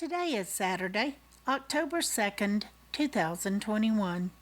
Today is Saturday, October 2nd, 2021.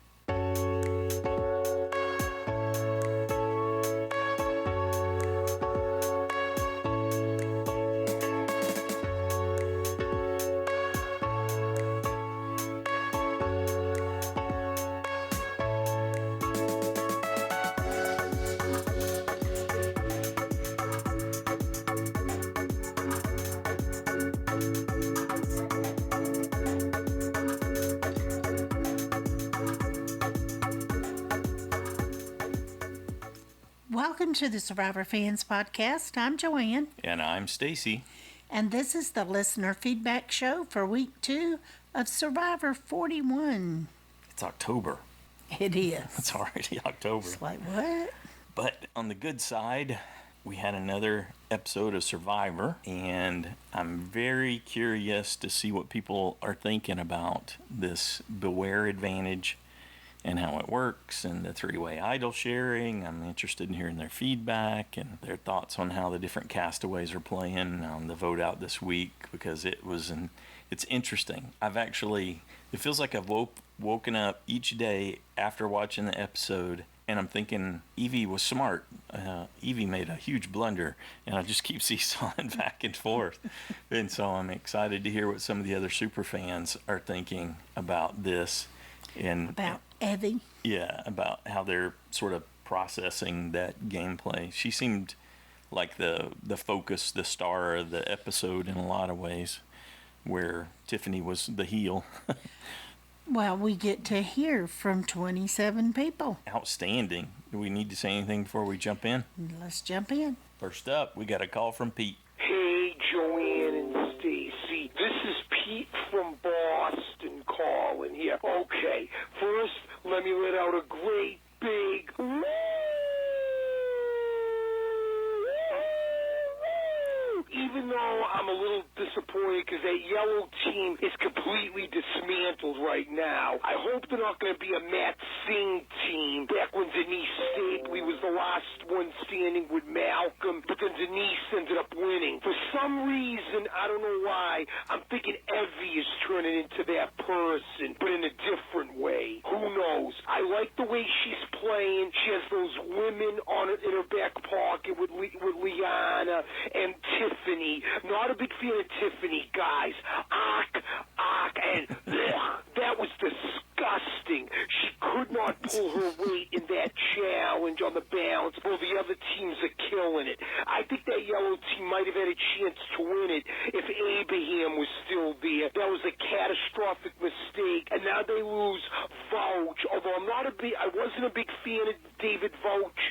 Welcome to the Survivor Fans Podcast. I'm Joanne. And I'm Stacy. And this is the listener feedback show for week 2 of Survivor 41. It's October. It is. It's already October. It's like, what? But on the good side, we had another episode of Survivor, and I'm very curious to see what people are thinking about this Beware Advantage and how it works, and the three-way idol sharing. I'm interested in hearing their feedback and their thoughts on how the different castaways are playing on the vote out this week, because it's interesting. It feels like I've woken up each day after watching the episode, and I'm thinking Evie was smart. Evie made a huge blunder, and I just keep seesawing back and forth. And so I'm excited to hear what some of the other super fans are thinking about this. And about Evie? Yeah, about how they're sort of processing that gameplay. She seemed like the focus, the star of the episode in a lot of ways, where Tiffany was the heel. Well, we get to hear from 27 people. Outstanding. Do we need to say anything before we jump in? Let's jump in. First up, we got a call from Pete. Hey, Joanne and Stacy. This is Pete from Boston calling here. Okay, first, let me let out a great big woo! Even though I'm a little disappointed because that yellow team is completely dismantled right now. I hope they're not going to be a Matt Singh team back when Denise Stapley was the last one standing with Malcolm, but then Denise ended up winning. For some reason, I don't know why, I'm thinking Evie is turning into that person, but in a different way. Who knows? I like the way she's playing. She has those women in her back pocket with Liana and Tiffany. Not a big fan of Tiffany, guys. And that was disgusting. She could not pull her weight in that challenge on the balance, while the other teams are killing it. I think that yellow team might have had a chance to win it if Abraham was still there. That was a catastrophic mistake, and now they lose Vouch. Although I wasn't a big fan of David Vouch,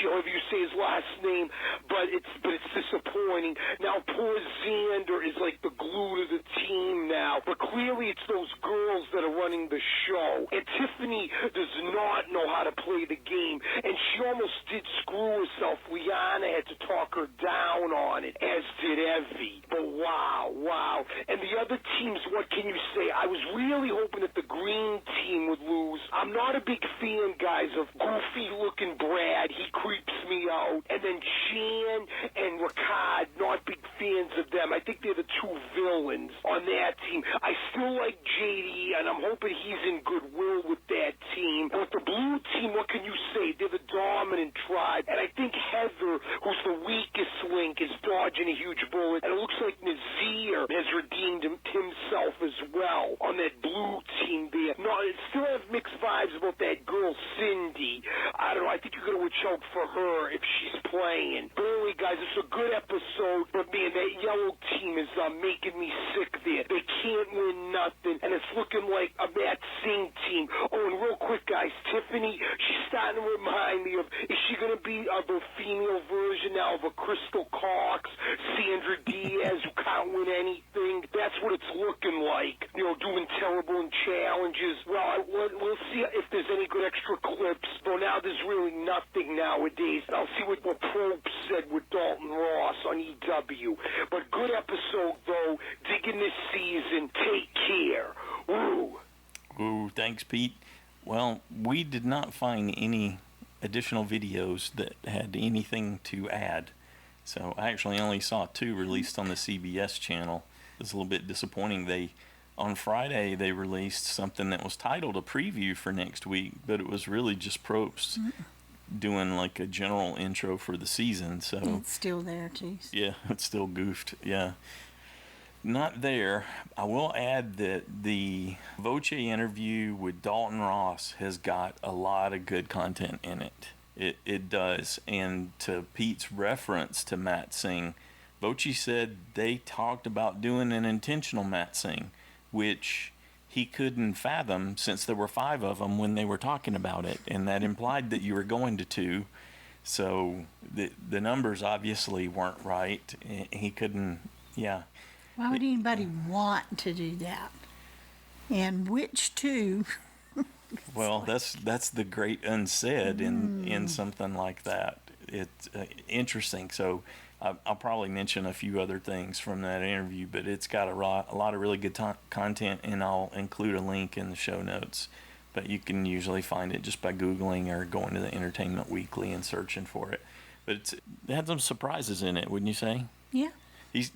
however you say his last name, but it's disappointing. Now poor Xander is like the glue to the team now, but clearly it's those girls that are running the show. And Tiffany does not know how to play the game, and she almost did screw herself. Liana had to talk her down on it, as did Evie. But wow. And the other teams, what can you say? I was really hoping that the green team would lose. I'm not a big fan, guys, of goofy-looking Brad. He creeps me out. And then Jan and Ricard, not big fans of them. I think they're the two villains on that team. I still like JD, and I'm hoping he's in goodwill with that team. But with the blue team, what can you say? They're the dominant tribe. And I think Heather, who's the weakest link, is dodging a huge bullet. And it looks like Nazir has redeemed himself as well on that blue team there. No, I still have mixed vibes about that girl, Cindy. I don't know. I think you're going to watch out for her if she's playing. But anyway, guys, it's a good episode. But, man, that yellow team is making me sick there. They can't win nothing. And it's looking like a Matt Singh team. Oh, and real quick, guys, Tiffany, she's starting to remind me of, is she going to be the female version now of a Crystal Cox, Sandra Diaz, who can't win anything? That's what it's looking like. Doing terrible in challenges. Well, we'll see if there's any good extra clips. Though now there's really nothing nowadays. I'll see what Probst said with Dalton Ross on EW. But good episode, though. Digging this season. Take care. Woo. Ooh, thanks, Pete. Well, we did not find any additional videos that had anything to add. So I actually only saw 2 released on the CBS channel. was a little bit disappointing. On Friday, they released something that was titled a preview for next week, but it was really just Probst doing like a general intro for the season. So It's still there, too. yeah, it's still goofed. Yeah. Not there. I will add that the Voce interview with Dalton Ross has got a lot of good content in it. It does. And to Pete's reference to Matt Singh, Voce said they talked about doing an intentional Matt Singh, which he couldn't fathom since there were 5 of them when they were talking about it, and that implied that you were going to 2. So the numbers obviously weren't right. He couldn't, yeah. Why would anybody want to do that? And which 2? Well, that's the great unsaid in something like that. It's interesting. So I'll probably mention a few other things from that interview, but it's got a lot of really good content, and I'll include a link in the show notes. But you can usually find it just by Googling or going to the Entertainment Weekly and searching for it. But it had some surprises in it, wouldn't you say? Yeah.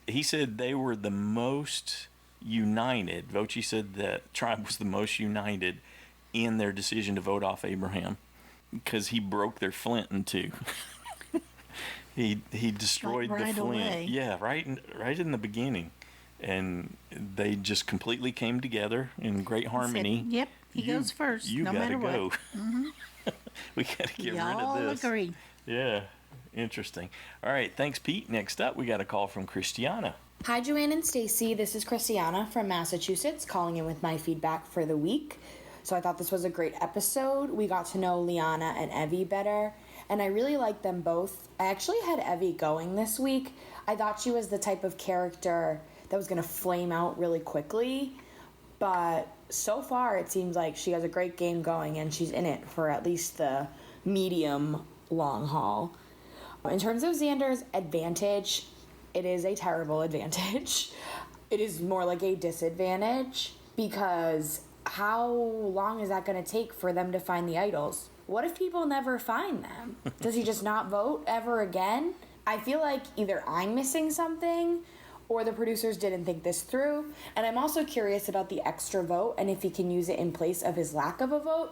He said they were the most united. Voce said that Tribe was the most united in their decision to vote off Abraham because he broke their flint in 2. He destroyed Like right the flint. away. Yeah, right in the beginning. And they just completely came together in great harmony. Said, yep, he goes first, You no gotta matter go. what. We got to get rid Y'all of this. agree. Yeah, interesting. All right, thanks, Pete. Next up, we got a call from Christiana. Hi, Joanne and Stacy. This is Christiana from Massachusetts calling in with my feedback for the week. So I thought this was a great episode. We got to know Liana and Evie better, and I really liked them both. I actually had Evie going this week. I thought she was the type of character that was going to flame out really quickly, but so far it seems like she has a great game going, and she's in it for at least the medium long haul. In terms of Xander's advantage, it is a terrible advantage. It is more like a disadvantage, because how long is that going to take for them to find the idols? What if people never find them? Does he just not vote ever again? I feel like either I'm missing something or the producers didn't think this through. And I'm also curious about the extra vote and if he can use it in place of his lack of a vote,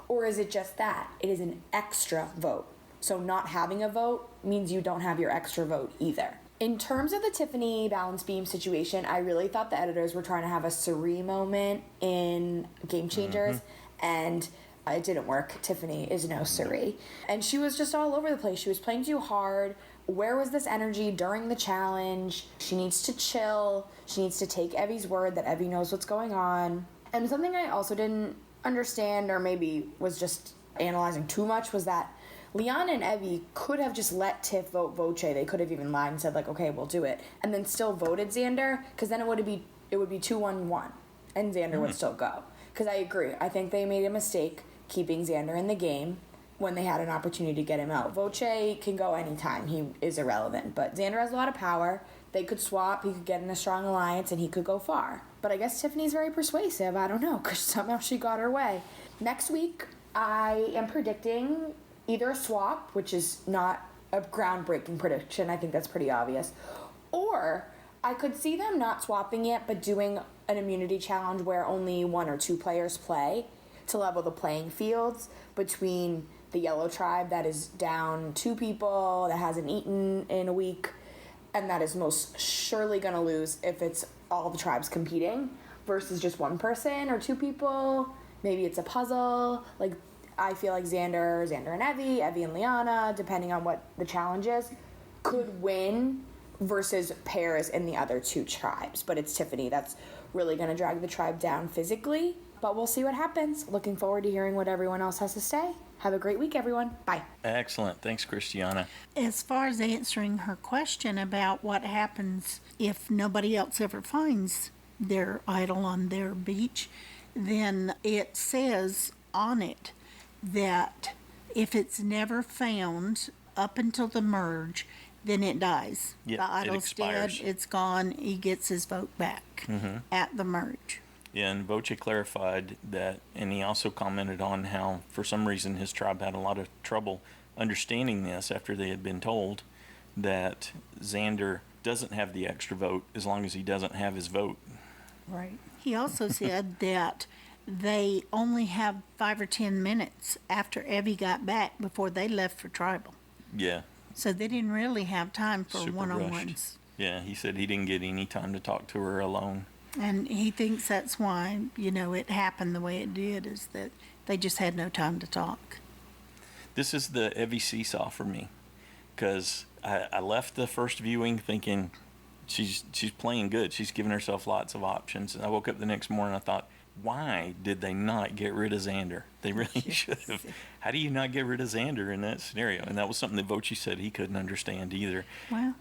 or is it just that? It is an extra vote. So not having a vote means you don't have your extra vote either. In terms of the Tiffany balance beam situation, I really thought the editors were trying to have a Suri moment in Game Changers, and it didn't work. Tiffany is no Suri. And she was just all over the place. She was playing too hard. Where was this energy during the challenge? She needs to chill. She needs to take Evie's word that Evie knows what's going on. And something I also didn't understand, or maybe was just analyzing too much, was that Leon and Evie could have just let Tiff vote Voce. They could have even lied and said, like, okay, we'll do it, and then still voted Xander, because then it would be 2-1-1, and Xander would still go. Because I agree. I think they made a mistake keeping Xander in the game when they had an opportunity to get him out. Voce can go anytime. He is irrelevant. But Xander has a lot of power. They could swap. He could get in a strong alliance, and he could go far. But I guess Tiffany's very persuasive. I don't know, because somehow she got her way. Next week, I am predicting either a swap, which is not a groundbreaking prediction. I think that's pretty obvious. Or I could see them not swapping yet, but doing an immunity challenge where only 1 or 2 players play to level the playing fields between the yellow tribe that is down 2 people, that hasn't eaten in a week, and that is most surely going to lose if it's all the tribes competing, versus just 1 person or 2 people. Maybe it's a puzzle. Like, I feel like Xander and Evie and Liana, depending on what the challenge is, could win versus pairs in the other 2 tribes. But it's Tiffany that's really going to drag the tribe down physically. But we'll see what happens. Looking forward to hearing what everyone else has to say. Have a great week, everyone. Bye. Excellent. Thanks, Christiana. As far as answering her question about what happens if nobody else ever finds their idol on their beach, then it says on it that if it's never found up until the merge, then it dies. Yeah, the idol's dead, expires. it's gone, he gets his vote back at the merge. Yeah, and Voce clarified that, and he also commented on how, for some reason, his tribe had a lot of trouble understanding this after they had been told that Xander doesn't have the extra vote as long as he doesn't have his vote. Right. He also said that they only have 5 or 10 minutes after Evie got back before they left for tribal. Yeah. So they didn't really have time for Super one-on-ones. rushed. Yeah, he said he didn't get any time to talk to her alone. And he thinks that's why, it happened the way it did, is that they just had no time to talk. This is the Evie seesaw for me, because I left the first viewing thinking she's playing good. She's giving herself lots of options. And I woke up the next morning and I thought, why did they not get rid of Xander? They really should have. How do you not get rid of Xander in that scenario? And that was something that Voce said he couldn't understand either. Well,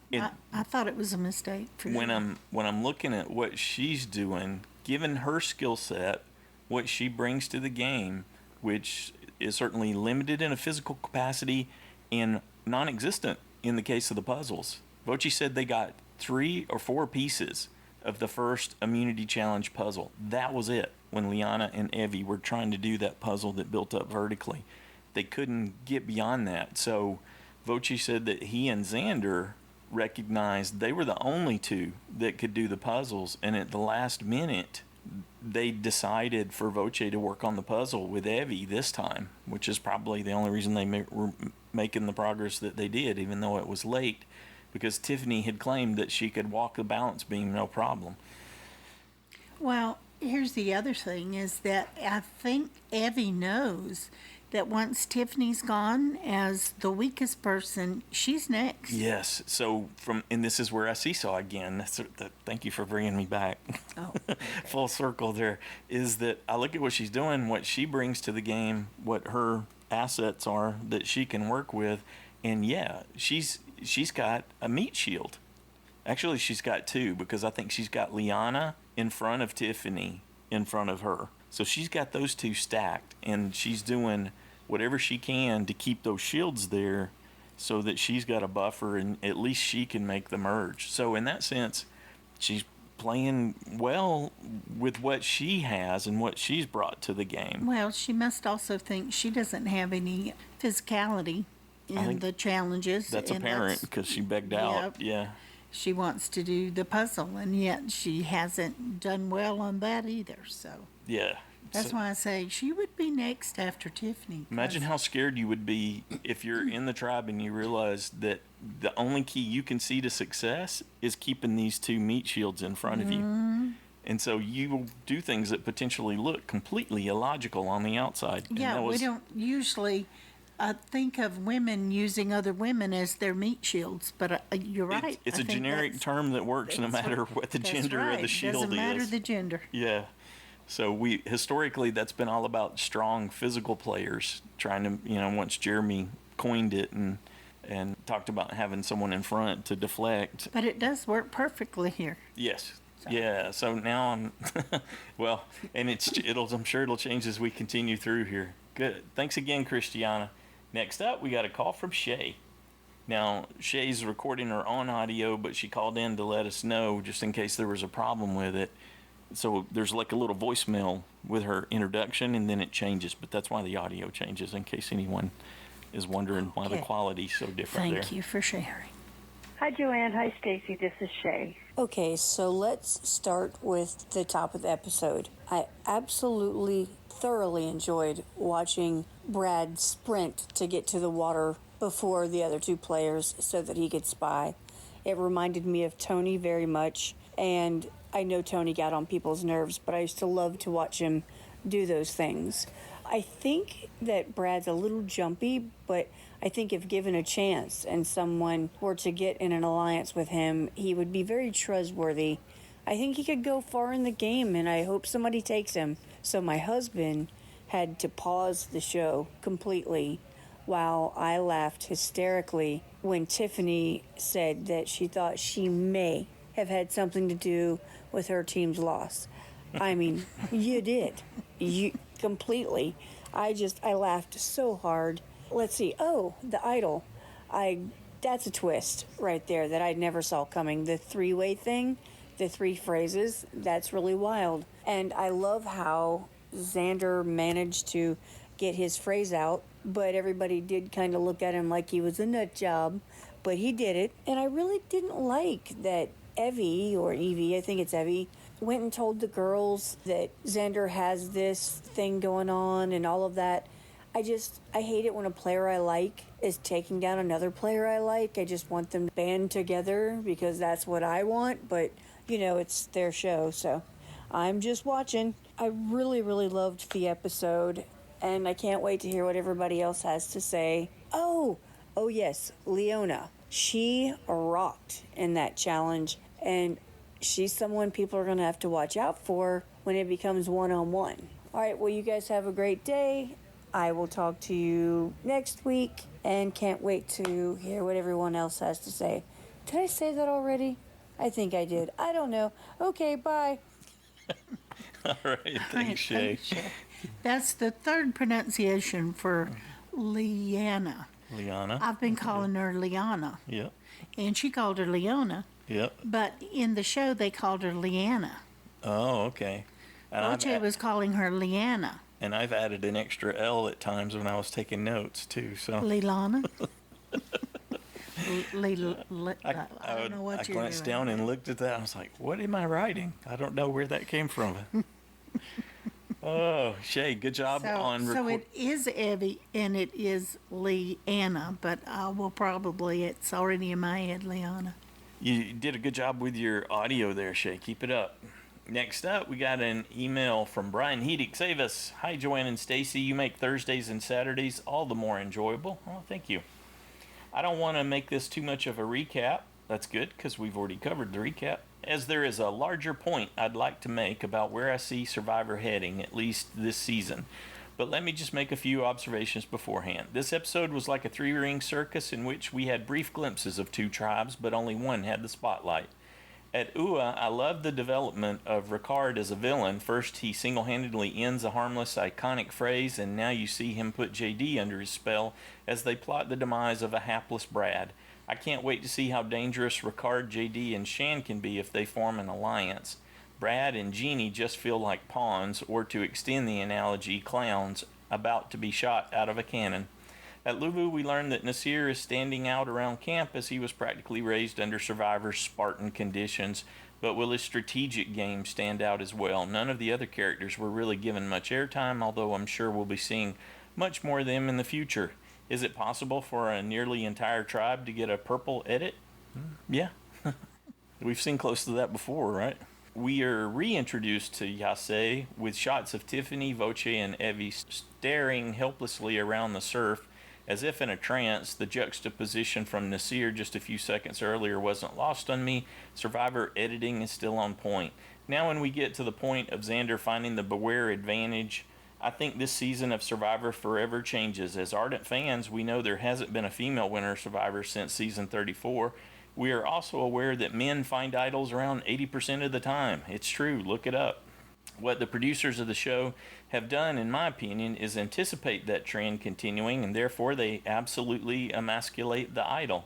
I thought it was a mistake for when them. I'm looking at what she's doing, given her skill set, what she brings to the game, which is certainly limited in a physical capacity and non-existent in the case of the puzzles. Voce said they got 3 or 4 pieces of the first immunity challenge puzzle. That was it. When Liana and Evie were trying to do that puzzle that built up vertically, they couldn't get beyond that. So Voce said that he and Xander recognized they were the only 2 that could do the puzzles, and at the last minute they decided for Voce to work on the puzzle with Evie this time, which is probably the only reason they were making the progress that they did, even though it was late, because Tiffany had claimed that she could walk the balance beam no problem. Well, here's the other thing, is that I think Evie knows that once Tiffany's gone as the weakest person, she's next. Yes. So and this is where I seesaw again. Thank you for bringing me back. Oh, okay. Full circle there, is that I look at what she's doing, what she brings to the game, what her assets are that she can work with, and yeah, she's got a meat shield. Actually, she's got 2, because I think she's got Liana in front of Tiffany in front of her. So she's got those 2 stacked, and she's doing whatever she can to keep those shields there so that she's got a buffer and at least she can make the merge. So in that sense, she's playing well with what she has and what she's brought to the game. Well, she must also think she doesn't have any physicality in the challenges. That's apparent because she begged out. Yeah. She wants to do the puzzle, and yet she hasn't done well on that either. So yeah. That's why I say she would be next after Tiffany. Imagine how scared you would be if you're in the tribe and you realize that the only key you can see to success is keeping these 2 meat shields in front of you. And so you will do things that potentially look completely illogical on the outside. Yeah, we don't usually think of women using other women as their meat shields, but you're right. It's a generic term that works no matter what the gender of the shield is. Doesn't matter the gender. Yeah. So historically, that's been all about strong physical players trying to, once Jeremy coined it and talked about having someone in front to deflect. But it does work perfectly here. Yes. So. Yeah. So now I'm, well, and I'm sure it'll change as we continue through here. Good. Thanks again, Christiana. Next up, we got a call from Shea. Now, Shay's recording her own audio, but she called in to let us know just in case there was a problem with it. So there's like a little voicemail with her introduction, and then it changes. But that's why the audio changes, in case anyone is wondering why the quality's so different there. Thank you for sharing. Hi, Joanne. Hi, Stacy. This is Shay. Okay, so let's start with the top of the episode. I absolutely, thoroughly enjoyed watching Brad sprint to get to the water before the other 2 players so that he could spy. It reminded me of Tony very much, and I know Tony got on people's nerves, but I used to love to watch him do those things. I think that Brad's a little jumpy, but I think if given a chance and someone were to get in an alliance with him, he would be very trustworthy. I think he could go far in the game, and I hope somebody takes him. So my husband had to pause the show completely while I laughed hysterically when Tiffany said that she thought she may have had something to do with her team's loss. I mean, you did. You completely. I laughed so hard. Let's see. Oh, the idol. That's a twist right there that I never saw coming. The 3-way thing, the 3 phrases, that's really wild. And I love how Xander managed to get his phrase out, but everybody did kind of look at him like he was a nut job. but he did it. And I really didn't like that Evie, I think it's Evie, went and told the girls that Xander has this thing going on and all of that. I hate it when a player I like is taking down another player I like. I just want them to band together because that's what I want. But, it's their show, so I'm just watching. I really, really loved the episode, and I can't wait to hear what everybody else has to say. Oh yes, Leona. She rocked in that challenge, and she's someone people are going to have to watch out for when it becomes one-on-one. All right, well, you guys have a great day. I will talk to you next week, and can't wait to hear what everyone else has to say. Did I say that already? I think I did. I don't know. Okay, bye. All right, thanks, Shay. That's the third pronunciation for Liana. Liana. I've been calling her Liana. Yep. And she called her Leona. Yep. But in the show, they called her Leanna. Oh, okay. Oche was calling her Leanna. And I've added an extra L at times when I was taking notes, too. So Leilana? I don't know what I you're glanced doing. down and looked at that. I was like, what am I writing? I don't know where that came from. Oh, Shay, good job on So it is Evie and it is Leanna, but I will probably, it's already in my head, Leanna. You did a good job with your audio there, Shay. Keep it up. Next up, we got an email from Brian-Heidek-Save-Us. Hi, Joanne and Stacy. You make Thursdays and Saturdays all the more enjoyable. Oh, thank you. I don't want to make this too much of a recap. That's good, because we've already covered the recap. As there is a larger point I'd like to make about where I see Survivor heading, at least this season. But let me just make a few observations beforehand. This episode was like a three-ring circus in which we had brief glimpses of two tribes, but only one had the spotlight. At Ua, I love the development of Ricard as a villain. First, he single-handedly ends a harmless, iconic phrase, and now you see him put JD under his spell as they plot the demise of a hapless Brad. I can't wait to see how dangerous Ricard, JD, and Shan can be if they form an alliance. Brad and Jeannie just feel like pawns, or to extend the analogy, clowns, about to be shot out of a cannon. At Luvu, we learned that Nasir is standing out around camp as he was practically raised under Survivor's Spartan conditions, but will his strategic game stand out as well? None of the other characters were really given much airtime, although I'm sure we'll be seeing much more of them in the future. Is it possible for a nearly entire tribe to get a purple edit? Yeah. We've seen close to that before, right? We are reintroduced to Yase with shots of Tiffany, Voce, and Evie staring helplessly around the surf as if in a trance. The juxtaposition from Nasir just a few seconds earlier wasn't lost on me. Survivor editing is still on point. Now when we get to the point of Xander finding the Beware advantage, I think this season of Survivor forever changes. As ardent fans, we know there hasn't been a female winner of Survivor since season 34. We are also aware that men find idols around 80% of the time. It's true, look it up. What the producers of the show have done, in my opinion, is anticipate that trend continuing, and therefore they absolutely emasculate the idol.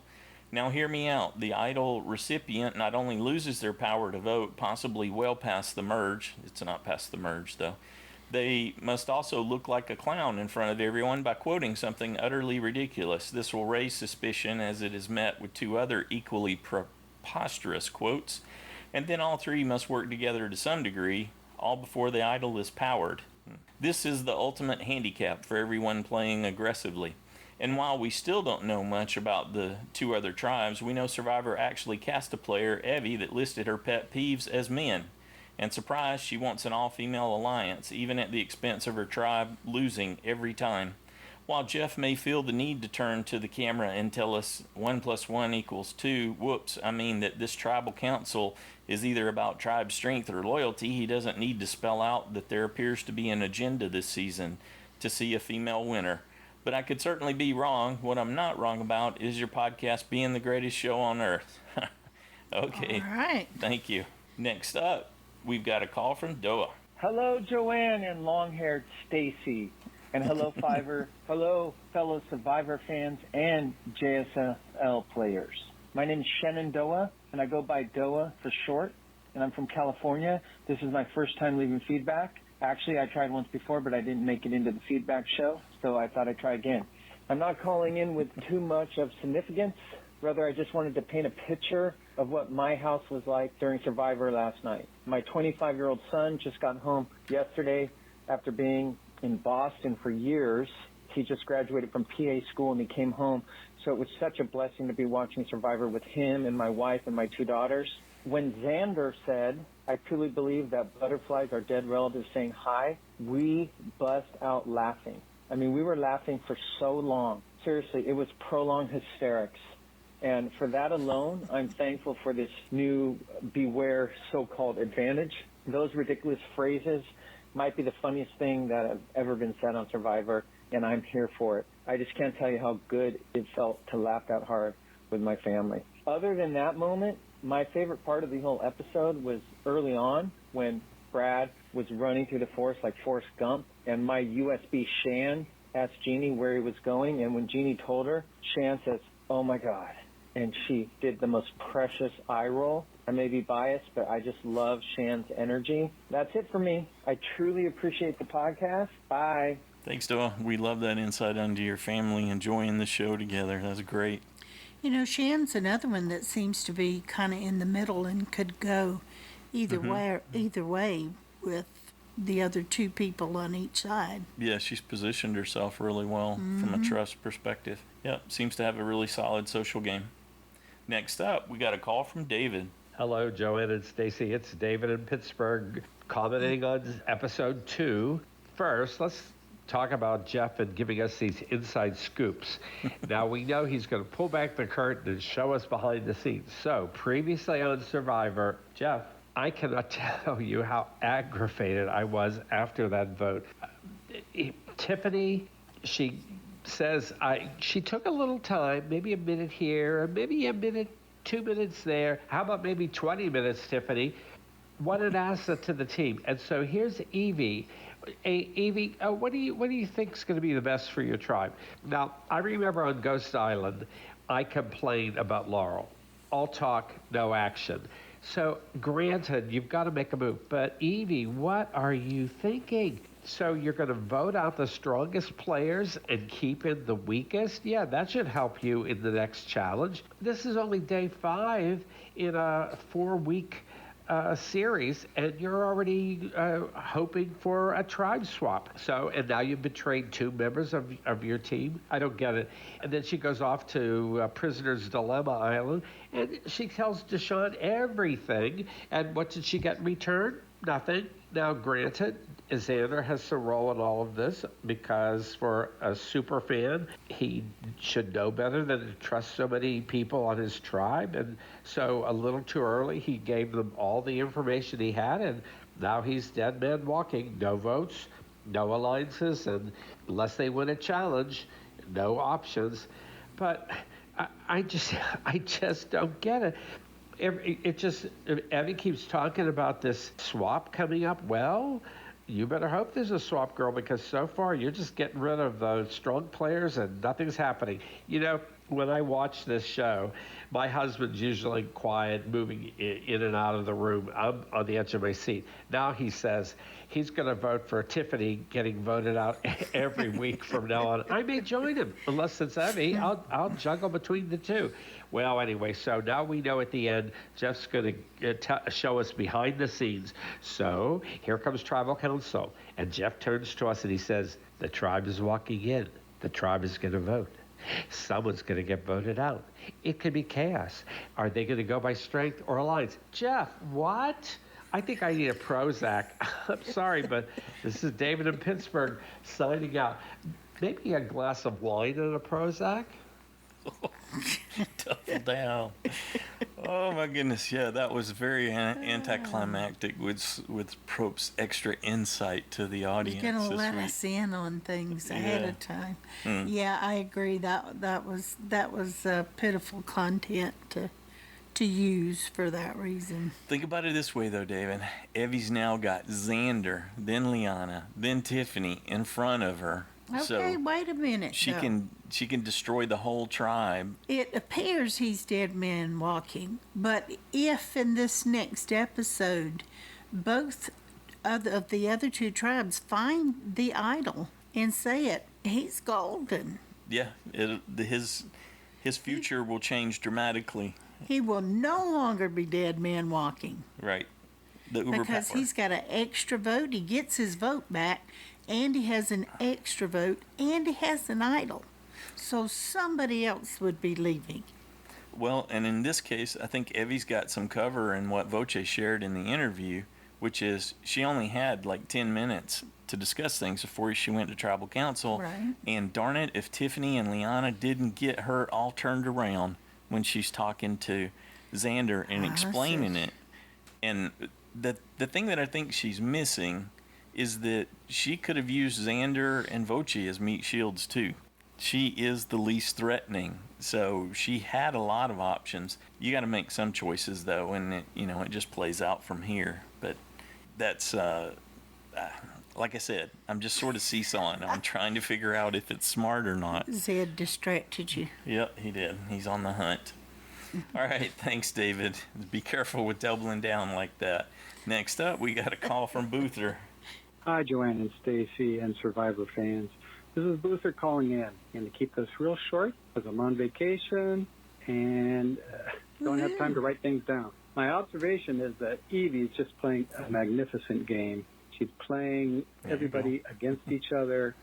Now hear me out. The idol recipient not only loses their power to vote, possibly well past the merge, it's not past the merge though, they must also look like a clown in front of everyone by quoting something utterly ridiculous. This will raise suspicion as it is met with two other equally preposterous quotes, and then all three must work together to some degree, all before the idol is powered. This is the ultimate handicap for everyone playing aggressively. And while we still don't know much about the two other tribes, we know Survivor actually cast a player, Evie, that listed her pet peeves as men. And surprise, she wants an all-female alliance, even at the expense of her tribe losing every time. While Jeff may feel the need to turn to the camera and tell us 1 + 1 = 2, whoops, I mean that this tribal council is either about tribe strength or loyalty, he doesn't need to spell out that there appears to be an agenda this season to see a female winner. But I could certainly be wrong. What I'm not wrong about is your podcast being the greatest show on earth. Okay. All right. Thank you. Next up, we've got a call from Doah. Hello, Joanne and long-haired Stacy. And hello, Fiverr. Hello, fellow Survivor fans and JSL players. My name is Shannon Doah, and I go by Doah for short, and I'm from California. This is my first time leaving feedback. Actually, I tried once before, but I didn't make it into the feedback show, so I thought I'd try again. I'm not calling in with too much of significance, Rather, I just wanted to paint a picture of what my house was like during Survivor last night. My 25-year-old son just got home yesterday after being in Boston for years. He just graduated from PA school and he came home. So it was such a blessing to be watching Survivor with him and my wife and my 2 daughters. When Xander said, I truly believe that butterflies are dead relatives saying hi, we bust out laughing. I mean, we were laughing for so long. Seriously, it was prolonged hysterics. And for that alone, I'm thankful for this new Beware so-called advantage. Those ridiculous phrases might be the funniest thing that have ever been said on Survivor, and I'm here for it. I just can't tell you how good it felt to laugh that hard with my family. Other than that moment, my favorite part of the whole episode was early on when Brad was running through the forest like Forrest Gump, and my USB Shan asked Jeannie where he was going, and when Jeannie told her, Shan says, oh my God. And she did the most precious eye roll. I may be biased, but I just love Shan's energy. That's it for me. I truly appreciate the podcast. Bye. Thanks, Doah. We love that insight into your family, enjoying the show together. That's great. You know, Shan's another one that seems to be kind of in the middle and could go either way with the other 2 people on each side. Yeah, she's positioned herself really well from a trust perspective. Yep, seems to have a really solid social game. Next up, we got a call from David. Hello, Joanne and Stacy. It's David in Pittsburgh commenting on episode 2. First, let's talk about Jeff and giving us these inside scoops. Now, we know he's going to pull back the curtain and show us behind the scenes. So, previously on Survivor, Jeff, I cannot tell you how aggravated I was after that vote. Tiffany, she says she took a little time, maybe a minute here, or maybe a minute, 2 minutes there. How about maybe 20 minutes, Tiffany? What an asset to the team. And so here's Evie. Hey, Evie, what do you think is going to be the best for your tribe? Now, I remember on Ghost Island, I complained about Laurel. All talk, no action. So, granted, you've got to make a move. But, Evie, what are you thinking? So you're going to vote out the strongest players and keep in the weakest? Yeah, that should help you in the next challenge. This is only day 5 in a 4-week series, and you're already hoping for a tribe swap. So, and now you've betrayed 2 members of your team? I don't get it. And then she goes off to Prisoner's Dilemma Island, and she tells Deshaun everything. And what did she get in return? Nothing. Now, granted, Xander has some role in all of this because for a super fan, he should know better than to trust so many people on his tribe. And so a little too early, he gave them all the information he had, and now he's dead man walking. No votes, no alliances, and unless they win a challenge, no options. But I just don't get it. Evie keeps talking about this swap coming up. Well, you better hope there's a swap, girl, because so far you're just getting rid of those strong players and nothing's happening. You know, when I watch this show, my husband's usually quiet, moving in and out of the room. I'm on the edge of my seat. Now he says he's going to vote for Tiffany getting voted out every week from now on. I may join him, unless it's Evie. I'll juggle between the 2. Well, anyway, so now we know at the end, Jeff's going to show us behind the scenes. So here comes Tribal Council, and Jeff turns to us and he says, the tribe is walking in. The tribe is going to vote. Someone's going to get voted out. It could be chaos. Are they going to go by strength or alliance? Jeff, what? I think I need a Prozac. I'm sorry, but this is David in Pittsburgh signing out. Maybe a glass of wine and a Prozac? Double down. Oh my goodness, yeah, that was very anticlimactic with Prope's extra insight to the audience. You're gonna let us in on things ahead of time. Yeah, I agree. That was pitiful content to use for that reason. Think about it this way, though, David. Evie's now got Xander, then Liana, then Tiffany in front of her. Okay, so wait a minute. She can destroy the whole tribe. It appears he's dead man walking, but if in this next episode both of the other 2 tribes find the idol and say it, he's golden. Yeah, His future will change dramatically. He will no longer be dead man walking. Right. The Uber Because power. he's got an extra vote. He gets his vote back, and he has an extra vote, and he has an idol. So somebody else would be leaving. Well, and in this case, I think Evie's got some cover in what Voce shared in the interview, which is she only had like 10 minutes to discuss things before she went to tribal council. Right. And darn it, if Tiffany and Liana didn't get her all turned around when she's talking to Xander and explaining it. And the thing that I think she's missing is that she could have used Xander and Voce as meat shields too. She is the least threatening, so she had a lot of options. You got to make some choices though, and it just plays out from here. But that's like I said, I'm just sort of seesawing. I'm trying to figure out if it's smart or not. Zed distracted you. Yep, he did. He's on the hunt. All right, thanks, David. Be careful with doubling down like that. Next up, we got a call from Boother. Hi, Joanne and Stacy and Survivor fans. This is Boother calling in. And to keep this real short, because I'm on vacation and don't have time to write things down. My observation is that Evie's just playing a magnificent game. She's playing everybody against each other.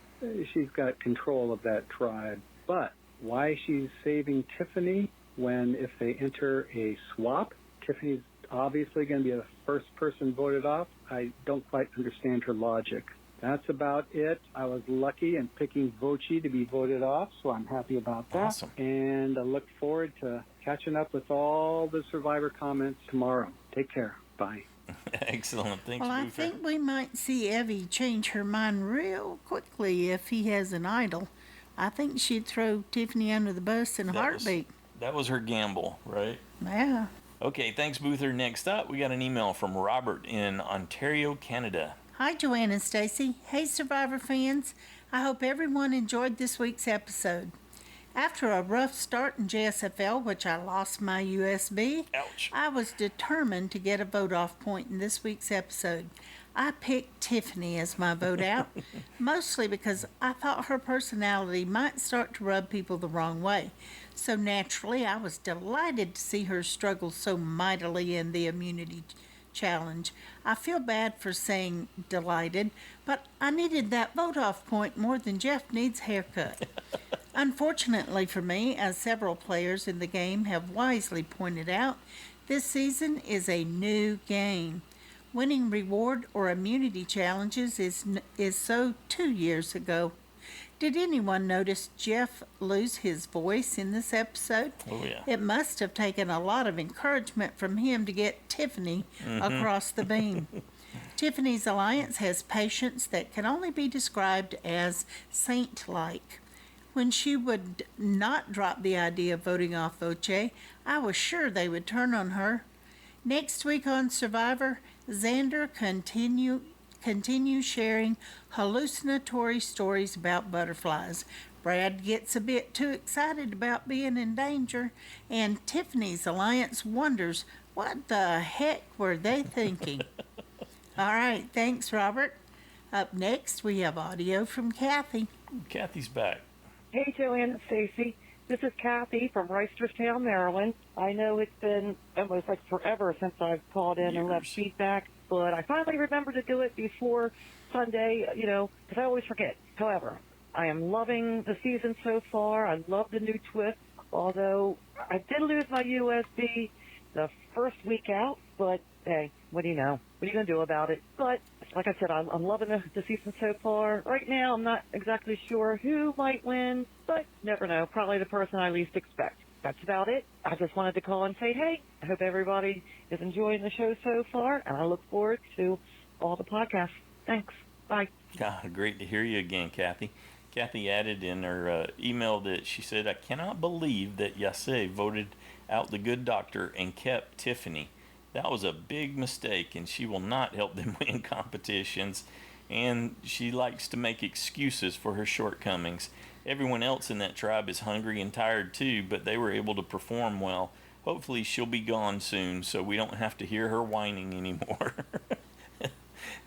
She's got control of that tribe. But why she's saving Tiffany when if they enter a swap, Tiffany's obviously going to be the first person voted off. I don't quite understand her logic. That's about it. I was lucky in picking Voce to be voted off, so I'm happy about that. Awesome. And I look forward to catching up with all the Survivor comments tomorrow. Take care. Bye. Excellent. Thanks, Well, I Boofer. think we might see Evie change her mind real quickly if he has an idol. I think she'd throw Tiffany under the bus in a heartbeat. That was her gamble, right? Yeah. Okay, thanks, Boother. Next up, we got an email from Robert in Ontario, Canada. Hi, Joanne and Stacy. Hey, Survivor fans. I hope everyone enjoyed this week's episode. After a rough start in JSFL, which I lost my USB, Ouch. I was determined to get a vote-off point in this week's episode. I picked Tiffany as my vote out, mostly because I thought her personality might start to rub people the wrong way. So naturally, I was delighted to see her struggle so mightily in the immunity challenge. I feel bad for saying delighted, but I needed that vote-off point more than Jeff needs haircut. Unfortunately for me, as several players in the game have wisely pointed out, this season is a new game. Winning reward or immunity challenges is so 2 years ago. Did anyone notice Jeff lose his voice in this episode? Oh, yeah. It must have taken a lot of encouragement from him to get Tiffany across the beam. Tiffany's alliance has patience that can only be described as saint-like. When she would not drop the idea of voting off Voce, I was sure they would turn on her. Next week on Survivor, Xander continue sharing hallucinatory stories about butterflies. Brad gets a bit too excited about being in danger, and Tiffany's alliance wonders what the heck were they thinking. All right, thanks, Robert. Up next, we have audio from Kathy. Kathy's back. Hey, Joanne and Stacy. This is Kathy from Reisterstown, Maryland. I know it's been almost like forever since I've called in and left feedback, but I finally remembered to do it before Sunday, because I always forget. However, I am loving the season so far. I love the new twist, although I did lose my USB the first week out, but hey, what do you know? What are you going to do about it? But like I said, I'm loving the season so far. Right now, I'm not exactly sure who might win, but never know. Probably the person I least expect. That's about it. I just wanted to call and say, hey, I hope everybody is enjoying the show so far, and I look forward to all the podcasts. Thanks. Bye. God, great to hear you again, Kathy. Kathy added in her email that she said, I cannot believe that Yase voted out the good doctor and kept Tiffany. That was a big mistake, and she will not help them win competitions, and she likes to make excuses for her shortcomings. Everyone else in that tribe is hungry and tired too, but they were able to perform well. Hopefully she'll be gone soon, so we don't have to hear her whining anymore.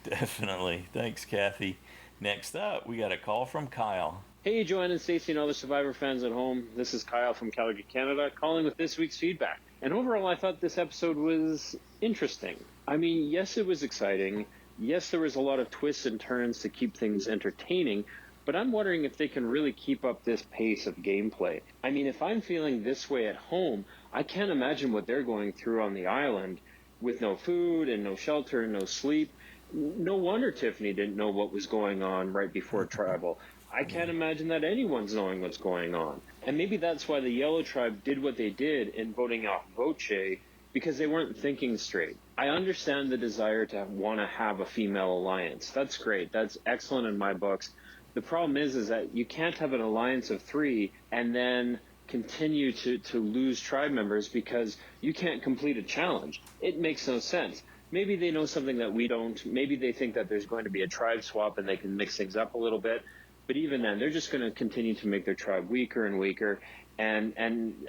Definitely. Thanks, Kathy. Next up, we got a call from Kyle. Hey, Joanne and Stacy and all the Survivor fans at home. This is Kyle from Calgary, Canada, calling with this week's feedback. And overall, I thought this episode was interesting. I mean, yes, it was exciting. Yes, there was a lot of twists and turns to keep things entertaining. But I'm wondering if they can really keep up this pace of gameplay. I mean, if I'm feeling this way at home, I can't imagine what they're going through on the island with no food and no shelter and no sleep. No wonder Tiffany didn't know what was going on right before travel. I can't imagine that anyone's knowing what's going on. And maybe that's why the Yellow Tribe did what they did in voting off Voce, because they weren't thinking straight. I understand the desire to want to have a female alliance. That's great. That's excellent in my books. The problem is that you can't have an alliance of 3 and then continue to lose tribe members because you can't complete a challenge. It makes no sense. Maybe they know something that we don't. Maybe they think that there's going to be a tribe swap and they can mix things up a little bit. But even then, they're just going to continue to make their tribe weaker and weaker. And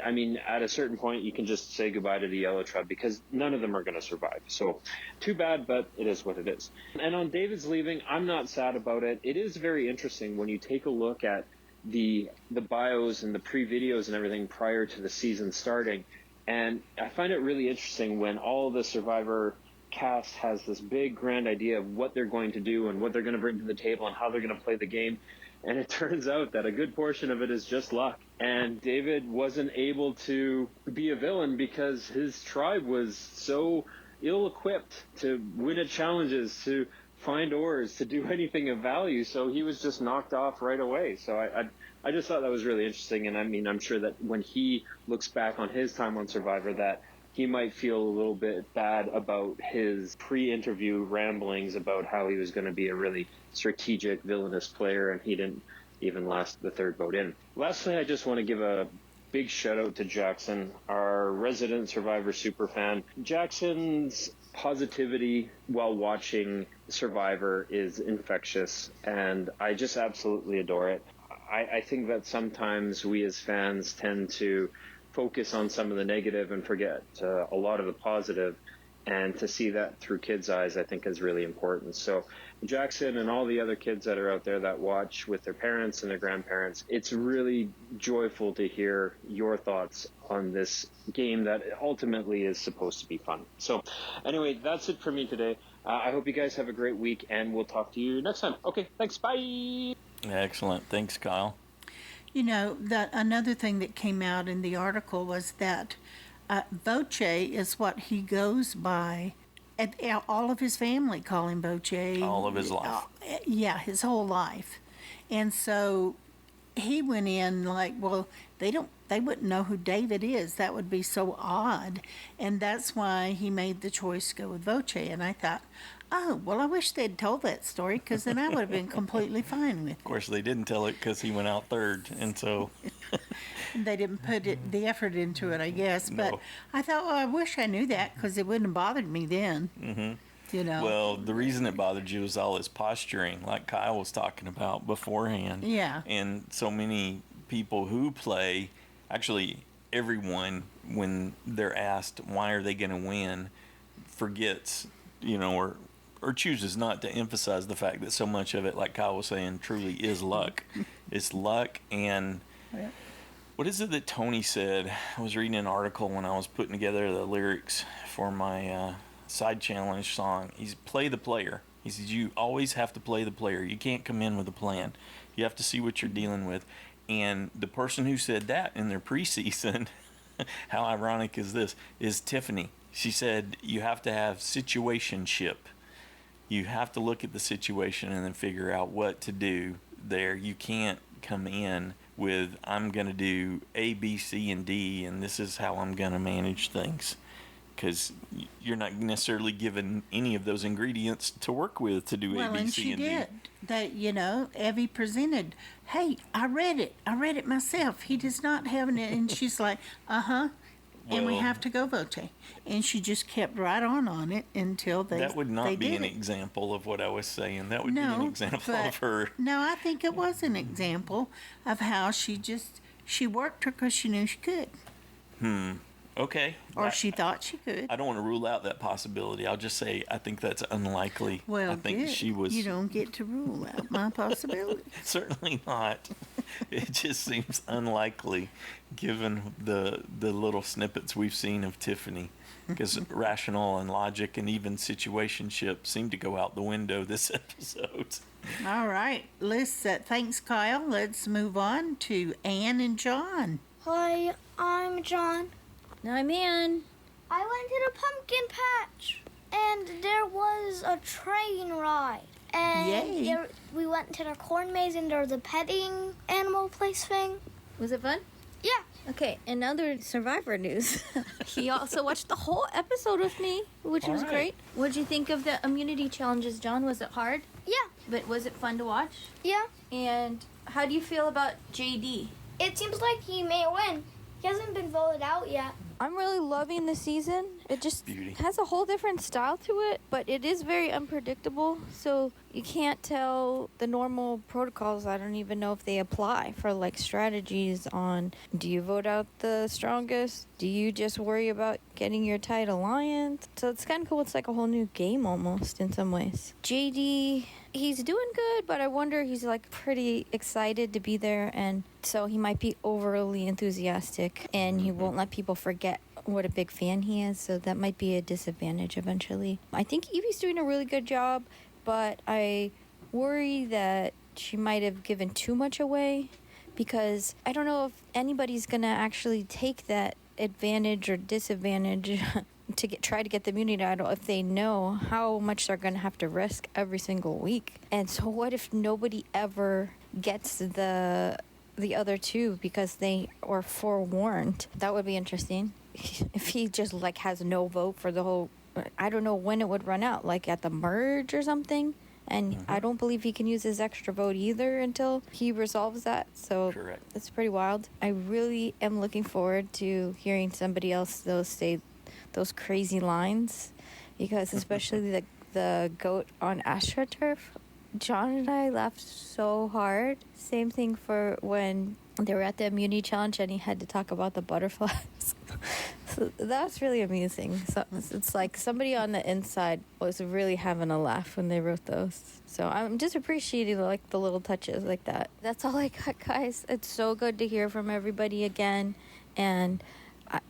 I mean, at a certain point, you can just say goodbye to the Yellow Tribe because none of them are going to survive. So too bad, but it is what it is. And on David's leaving, I'm not sad about it. It is very interesting when you take a look at the bios and the pre-videos and everything prior to the season starting. And I find it really interesting when all the Survivor cast has this big grand idea of what they're going to do and what they're going to bring to the table and how they're going to play the game. And it turns out that a good portion of it is just luck. And David wasn't able to be a villain because his tribe was so ill-equipped to win at challenges, to find ores, to do anything of value. So he was just knocked off right away. So I just thought that was really interesting. And I mean, I'm sure that when he looks back on his time on Survivor, that he might feel a little bit bad about his pre-interview ramblings about how he was going to be a really strategic, villainous player, and he didn't even last the 3rd vote in. Lastly, I just want to give a big shout-out to Jackson, our resident Survivor superfan. Jackson's positivity while watching Survivor is infectious, and I just absolutely adore it. I think that sometimes we as fans tend to focus on some of the negative and forget a lot of the positive, and to see that through kids' eyes I think is really important. So Jackson and all the other kids that are out there that watch with their parents and their grandparents, it's really joyful to hear your thoughts on this game that ultimately is supposed to be fun. So anyway, that's it for me today. I hope you guys have a great week, and we'll talk to you next time. Okay, thanks, bye! Excellent. Thanks, Kyle. You know, another thing that came out in the article was that Voce is what he goes by. All of his family call him Voce. All of his life. Yeah, his whole life. And so he went in like, well, they wouldn't know who David is. That would be so odd. And that's why he made the choice to go with Voce. And I thought, oh, well, I wish they'd told that story, because then I would have been completely fine with it. Of course, they didn't tell it because he went out 3rd, and so... They didn't put the effort into it, I guess. But No. I thought, well, I wish I knew that, because it wouldn't have bothered me then. Mm-hmm. You know. Well, the reason it bothered you was all his posturing, like Kyle was talking about beforehand. Yeah. And so many people who play, actually everyone, when they're asked why are they going to win, forgets, you know, or chooses not to emphasize the fact that so much of it, like Kyle was saying, truly is luck. It's luck. And what is it that Tony said? I was reading an article when I was putting together the lyrics for my side challenge song. He's play the player. He says you always have to play the player. You can't come in with a plan. You have to see what you're dealing with. And the person who said that in their preseason, how ironic is this, is Tiffany. She said you have to have situationship. You have to look at the situation and then figure out what to do there. You can't come in with, I'm going to do A, B, C, and D, and this is how I'm going to manage things. Because you're not necessarily given any of those ingredients to work with to do A, B, C, and D. Well, and she did. That, you know, Evie presented, hey, I read it myself. He does not have it. And she's like, uh-huh. And we have to go vote. And she just kept right on it until they That would not be an it. example of what I was saying. That would be an example of her. No, I think it was an example of how she worked her because she knew she could. Okay. Or she thought she could. I don't want to rule out that possibility. I'll just say I think that's unlikely. Well, I think good. she was. You don't get to rule out my possibility. Certainly not. It just seems unlikely, given the little snippets we've seen of Tiffany, because rational and logic and even situationship seem to go out the window this episode. All right. Thanks, Kyle. Let's move on to Ann and John. Hi, I'm John. I'm Ann. I went to the pumpkin patch, and there was a train ride. And we went to the corn maze, and there was a petting animal place thing. Was it fun? Yeah. Okay, and other Survivor news. He also watched the whole episode with me, which was great. What'd you think of the immunity challenges, John? Was it hard? Yeah. But was it fun to watch? Yeah. And how do you feel about JD? It seems like he may win. He hasn't been voted out yet. I'm really loving the season. It just has a whole different style to it, but it is very unpredictable. So you can't tell the normal protocols. I don't even know if they apply for like strategies on, do you vote out the strongest? Do you just worry about getting your tight alliance? So it's kind of cool. It's like a whole new game almost in some ways. JD, he's doing good, but I wonder, he's like pretty excited to be there, and so he might be overly enthusiastic, and he won't let people forget what a big fan he is, so that might be a disadvantage eventually. I think Evie's doing a really good job, but I worry that she might have given too much away, because I don't know if anybody's gonna actually take that advantage or disadvantage to try to get the immunity idol if they know how much they're going to have to risk every single week. And so what if nobody ever gets the other two because they were forewarned? That would be interesting. If he just like has no vote for the whole, I don't know when it would run out, like at the merge or something. And I don't believe he can use his extra vote either until he resolves that. So it's pretty wild. I really am looking forward to hearing somebody else say those crazy lines, because especially the goat on AstroTurf. John and I laughed so hard. Same thing for when they were at the immunity challenge and he had to talk about the butterflies. So that's really amusing. So it's like somebody on the inside was really having a laugh when they wrote those. So I'm just appreciating like the little touches like that. That's all I got, guys. It's so good to hear from everybody again, and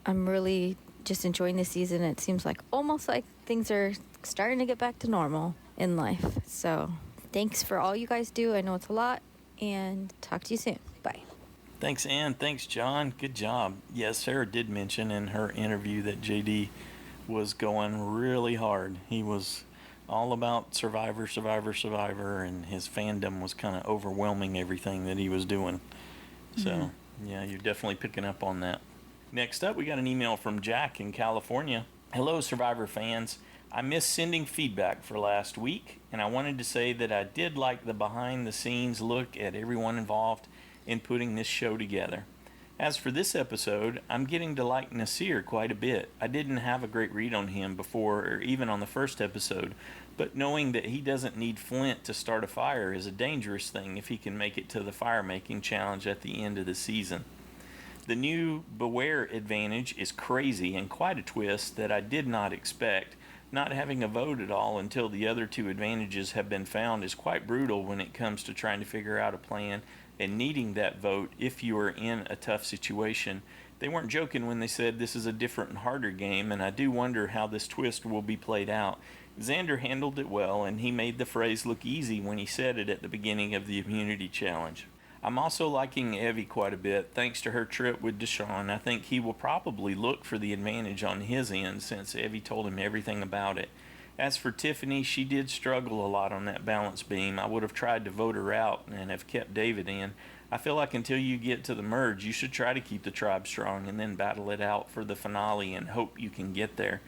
I'm really just enjoying the season. It seems like almost like things are starting to get back to normal in life. So thanks for all you guys do. I know it's a lot, and talk to you soon. Bye. Thanks, Ann. Thanks, John. Good job. Yes, Sarah did mention in her interview that JD was going really hard. He was all about Survivor, and his fandom was kind of overwhelming everything that he was doing. So, yeah, you're definitely picking up on that. Next up, we got an email from Jack in California. Hello, Survivor fans. I missed sending feedback for last week, and I wanted to say that I did like the behind-the-scenes look at everyone involved in putting this show together. As for this episode, I'm getting to like Nasir quite a bit. I didn't have a great read on him before or even on the first episode, but knowing that he doesn't need flint to start a fire is a dangerous thing if he can make it to the fire-making challenge at the end of the season. The new Beware advantage is crazy and quite a twist that I did not expect. Not having a vote at all until the other two advantages have been found is quite brutal when it comes to trying to figure out a plan and needing that vote if you are in a tough situation. They weren't joking when they said this is a different and harder game, and I do wonder how this twist will be played out. Xander handled it well, and he made the phrase look easy when he said it at the beginning of the immunity challenge. I'm also liking Evie quite a bit, thanks to her trip with Deshaun. I think he will probably look for the advantage on his end since Evie told him everything about it. As for Tiffany, she did struggle a lot on that balance beam. I would have tried to vote her out and have kept David in. I feel like until you get to the merge, you should try to keep the tribe strong and then battle it out for the finale and hope you can get there.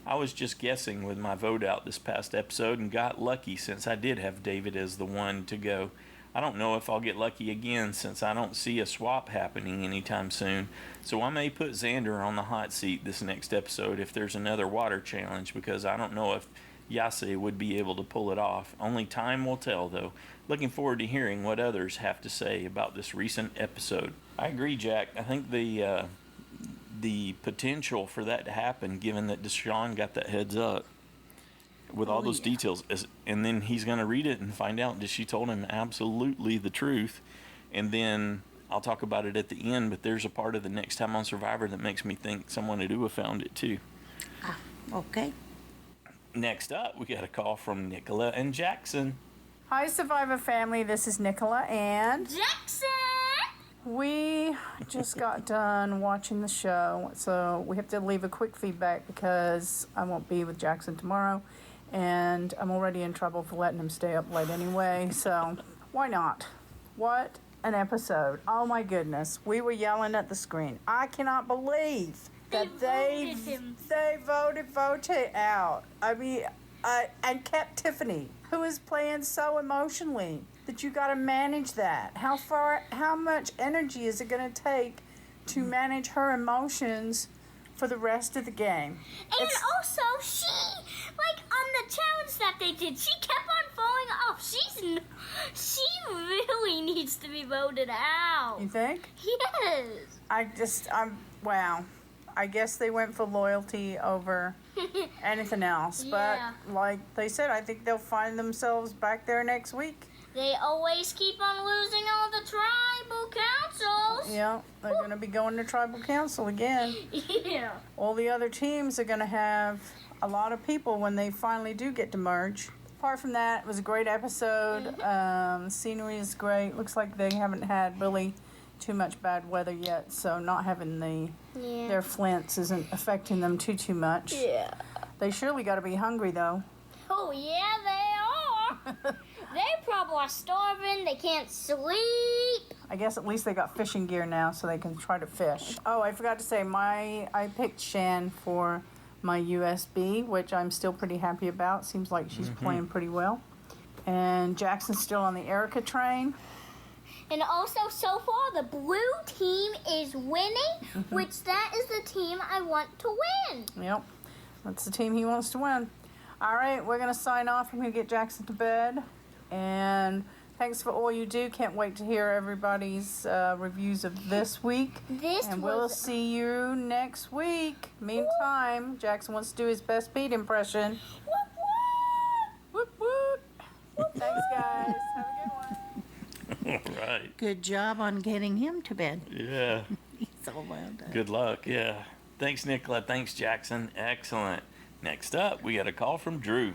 I was just guessing with my vote out this past episode and got lucky since I did have David as the one to go. I don't know if I'll get lucky again since I don't see a swap happening anytime soon, so I may put Xander on the hot seat this next episode if there's another water challenge, because I don't know if Yase would be able to pull it off. Only time will tell, though. Looking forward to hearing what others have to say about this recent episode. I agree, Jack. I think the the potential for that to happen, given that Deshaun got that heads up with all those details, and then he's going to read it and find out that she told him absolutely the truth. And then I'll talk about it at the end, but there's a part of the next time on Survivor that makes me think someone at UA found it too. Okay. Next up, we got a call from Nicola-n-Jackson. Hi, Survivor family. This is Nicola and Jackson! We just got done watching the show, so we have to leave a quick feedback because I won't be with Jackson tomorrow, and I'm already in trouble for letting him stay up late anyway, so why not? What an episode. Oh my goodness. We were yelling at the screen. I cannot believe that they voted Vote out. I mean, and kept Tiffany, who is playing so emotionally that you got to manage that. How much energy is it going to take to manage her emotions for the rest of the game? And also, she, on the challenge that they did, she kept on falling off. She really needs to be voted out. You think? Yes. Wow. I guess they went for loyalty over anything else. But like they said, I think they'll find themselves back there next week. They always keep on losing all the tribal councils. Yeah, they're going to be going to tribal council again. Yeah. All the other teams are going to have a lot of people when they finally do get to merge. Apart from that, it was a great episode. Scenery is great. Looks like they haven't had really too much bad weather yet, so not having their flints isn't affecting them too much. Yeah. They surely got to be hungry, though. Oh, yeah, they are. They probably are starving. They can't sleep. I guess at least they got fishing gear now so they can try to fish. Oh, I forgot to say, I picked Shan for my USB, which I'm still pretty happy about. Seems like she's playing pretty well. And Jackson's still on the Erica train. And also, so far, the blue team is winning, which that is the team I want to win. Yep, that's the team he wants to win. All right, we're going to sign off. I'm going to get Jackson to bed. And thanks for all you do. Can't wait to hear everybody's reviews of this week. We'll see you next week. Meantime, Jackson wants to do his best Pete impression. Whoop, whoop. Thanks, guys. Have a good one. All right. Good job on getting him to bed. Yeah. He's all well done. Good luck. Yeah. Thanks, Nicola. Thanks, Jackson. Excellent. Next up, we got a call from Drew.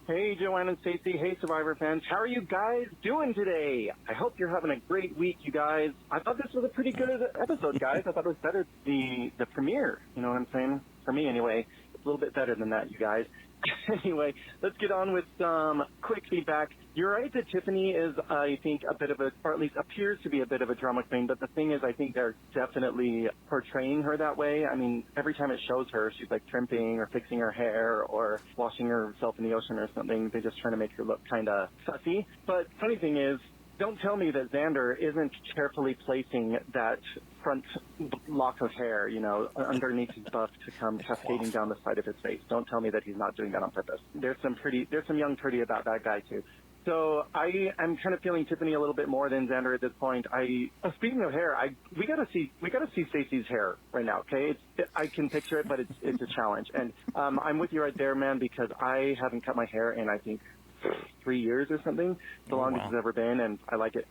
Hey, Joanne and Stacy. Hey, Survivor fans. How are you guys doing today? I hope you're having a great week, you guys. I thought this was a pretty good episode, guys. I thought it was better than the premiere. You know what I'm saying? For me, anyway. It's a little bit better than that, you guys. Anyway, let's get on with some quick feedback. You're right that Tiffany is, I think, a bit of a, or at least appears to be a bit of a drama queen, but the thing is, I think they're definitely portraying her that way. I mean, every time it shows her, she's like trimping or fixing her hair or washing herself in the ocean or something. They're just trying to make her look kind of fussy. But funny thing is, don't tell me that Xander isn't carefully placing that front lock of hair, you know, underneath his buff to come cascading down the side of his face. Don't tell me that he's not doing that on purpose. There's some young pretty about that guy too. So I am kind of feeling Tiffany a little bit more than Xander at this point. Speaking of hair, we gotta see Stacey's hair right now. Okay, I can picture it, but it's a challenge. And I'm with you right there, man, because I haven't cut my hair in I think 3 years or something, the longest it's ever been, and I like it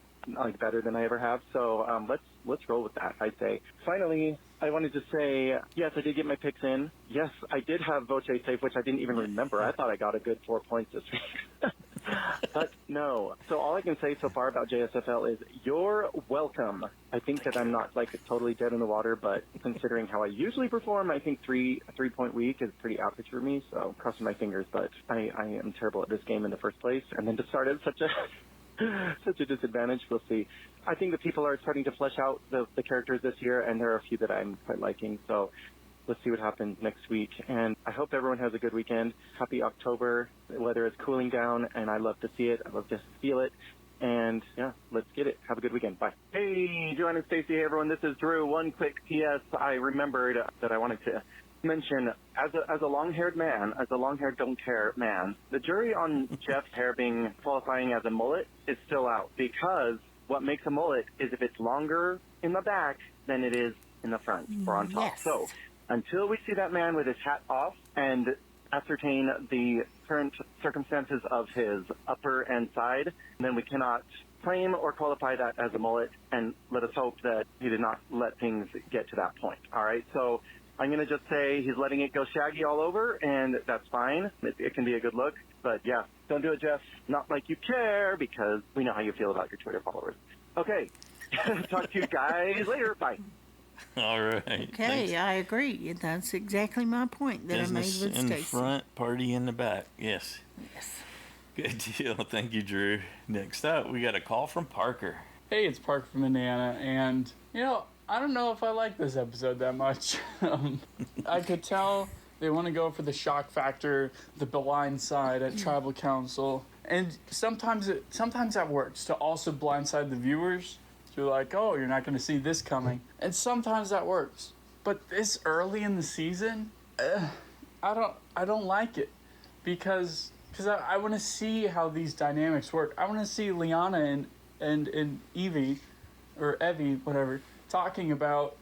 better than I ever have. So let's roll with that, I'd say. Finally, I wanted to say, yes, I did get my picks in. Yes, I did have Vote safe, which I didn't even remember. I thought I got a good 4 points this week. But no. So all I can say so far about JSFL is you're welcome. I think that I'm not like totally dead in the water, but considering how I usually perform, I think a 3-point week is pretty average for me. So crossing my fingers, but I am terrible at this game in the first place. And then to start at such a disadvantage, we'll see. I think the people are starting to flesh out the characters this year, and there are a few that I'm quite liking. So let's see what happens next week. And I hope everyone has a good weekend. Happy October. The weather is cooling down, and I love to see it. I love to feel it. And, yeah, let's get it. Have a good weekend. Bye. Hey, Joanne and Stacy. Hey, everyone. This is Drew. One quick PS. I remembered that I wanted to mention, as a long-haired man, as a long-haired don't-care man, the jury on Jeff's hair being qualifying as a mullet is still out, because what makes a mullet is if it's longer in the back than it is in the front or on top. Yes. So until we see that man with his hat off and ascertain the current circumstances of his upper and side, then we cannot claim or qualify that as a mullet, and let us hope that he did not let things get to that point. All right, so I'm going to just say he's letting it go shaggy all over, and that's fine. It can be a good look, but yeah, don't do it, Jeff. Not like you care, because we know how you feel about your Twitter followers. Okay, talk to you guys later. Bye. All right. Okay, thanks. I agree. That's exactly my point that Business I made with in Stacy. front, party in the back. Yes. Yes. Good deal. Thank you, Drew. Next up, we got a call from Parker. Hey, it's Parker from Indiana, and, I don't know if I like this episode that much. I could tell they want to go for the shock factor, the blind side at Tribal Council, and sometimes that works, to also blindside the viewers. You're like, oh, you're not going to see this coming. And sometimes that works. But this early in the season, I don't like it. Because I want to see how these dynamics work. I want to see Liana and Evie, or Evie, whatever, talking about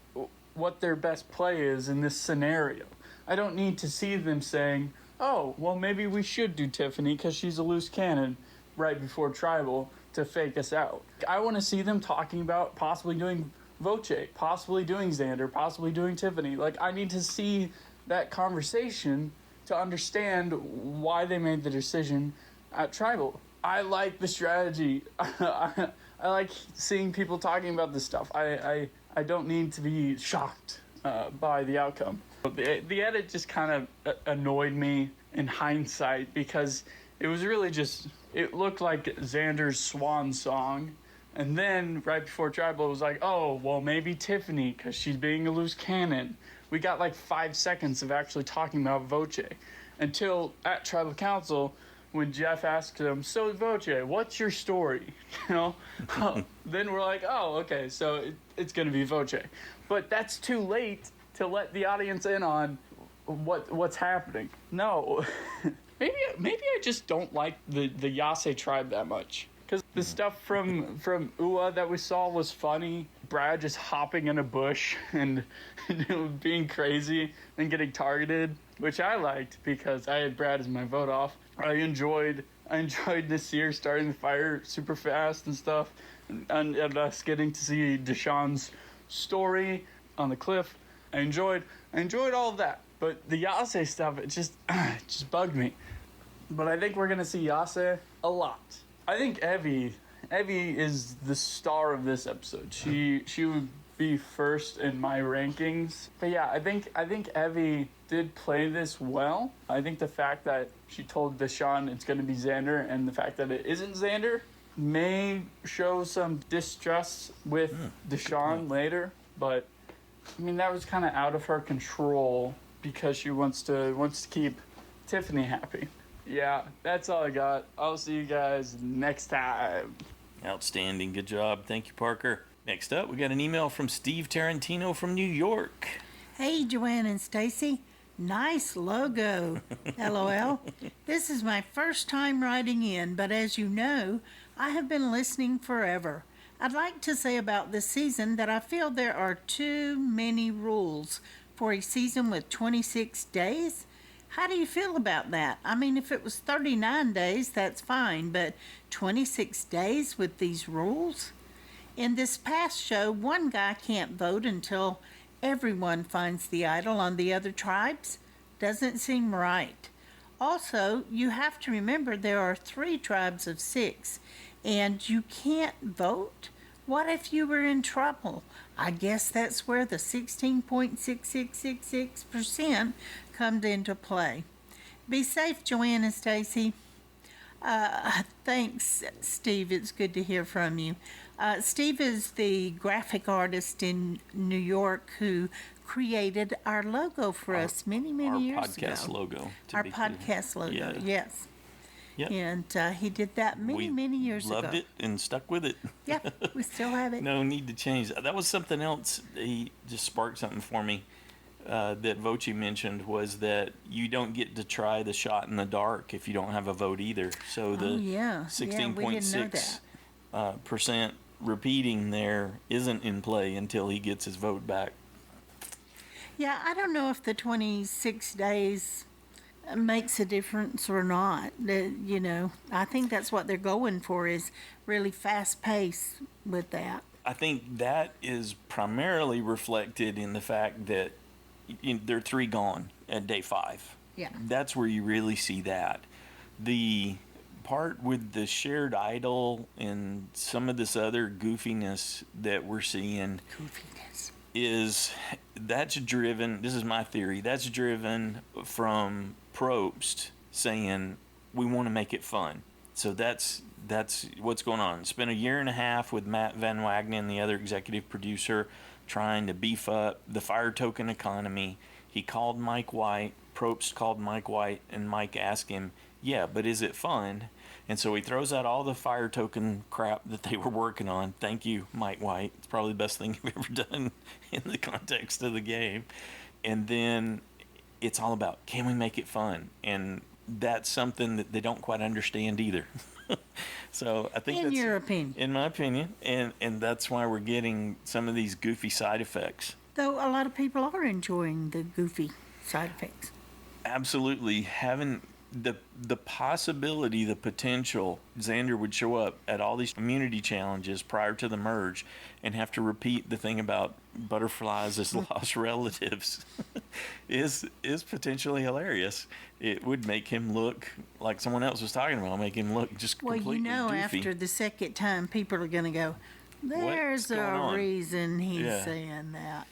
what their best play is in this scenario. I don't need to see them saying, oh, well, maybe we should do Tiffany because she's a loose cannon right before Tribal to fake us out. I want to see them talking about possibly doing Voce, possibly doing Xander, possibly doing Tiffany. I need to see that conversation to understand why they made the decision at Tribal. I like the strategy. I like seeing people talking about this stuff. I don't need to be shocked by the outcome. The edit just kind of annoyed me in hindsight, because it was really just, it looked like Xander's swan song. And then right before Tribal, it was like, oh, well, maybe Tiffany, because she's being a loose cannon. We got 5 seconds of actually talking about Voce, until at Tribal Council, when Jeff asked him, so Voce, what's your story? Then we're like, oh, okay, so it's going to be Voce. But that's too late to let the audience in on what's happening. No. Maybe I just don't like the Yase tribe that much. Because the stuff from UA that we saw was funny. Brad just hopping in a bush and being crazy and getting targeted, which I liked because I had Brad as my vote off. I enjoyed Nasir starting the fire super fast and stuff, and us getting to see Deshaun's story on the cliff. I enjoyed all of that. But the Yase stuff, it just bugged me. But I think we're gonna see Yase a lot. I think Evie is the star of this episode. She would be first in my rankings. But yeah, I think Evie did play this well. I think the fact that she told Deshaun it's gonna be Xander, and the fact that it isn't Xander may show some distrust with Deshaun later. But I mean, that was kind of out of her control because she wants to keep Tiffany happy. Yeah, that's all I got. I'll see you guys next time. Outstanding. Good job. Thank you, Parker. Next up, we got an email from Steve Tarantino from New York. Hey, Joanne and Stacy. Nice logo. LOL. This is my first time writing in, but as you know, I have been listening forever. I'd like to say about this season that I feel there are too many rules for a season with 26 days. How do you feel about that? I mean, if it was 39 days, that's fine, but 26 days with these rules? In this past show, one guy can't vote until everyone finds the idol on the other tribes. Doesn't seem right. Also, you have to remember there are 3 tribes of 6, and you can't vote? What if you were in trouble? I guess that's where the 16.6666% comes into play. Be safe, Joanne and Stacy. Thanks, Steve. It's good to hear from you. Steve is the graphic artist in New York who created our logo for us many years ago. Our podcast logo. Our podcast logo, yeah. Yes. Yep. And he did that many years ago. Loved it and stuck with it. Yeah, we still have it. No need to change that. That was something else. He just sparked something for me that Voce mentioned, was that you don't get to try the shot in the dark if you don't have a vote either. So the 16.6% repeating there isn't in play until he gets his vote back. Yeah, I don't know if the 26 days makes a difference or not. I think that's what they're going for, is really fast pace with that. I think that is primarily reflected in the fact that there are 3 gone at day 5. Yeah. That's where you really see that. The part with the shared idol and some of this other goofiness that we're seeing that's driven, this is my theory, that's driven from Probst saying we want to make it fun. So that's what's going on. It's been a year and a half with Matt Van Wagenen, the other executive producer, trying to beef up the fire token economy. He called Mike White, Probst called Mike White, and Mike asked him, yeah, but is it fun? And so he throws out all the fire token crap that they were working on. Thank you, Mike White. It's probably the best thing you've ever done in the context of the game. And then it's all about, can we make it fun? And that's something that they don't quite understand either. So I think in your opinion. In my opinion. And that's why we're getting some of these goofy side effects. Though a lot of people are enjoying the goofy side effects. Absolutely. Having the possibility, the potential, Xander would show up at all these community challenges prior to the merge and have to repeat the thing about butterflies as lost relatives is potentially hilarious. It would make him look like someone else was talking about, make him look just completely goofy. After the second time, people are going to go, there's a reason he's saying that.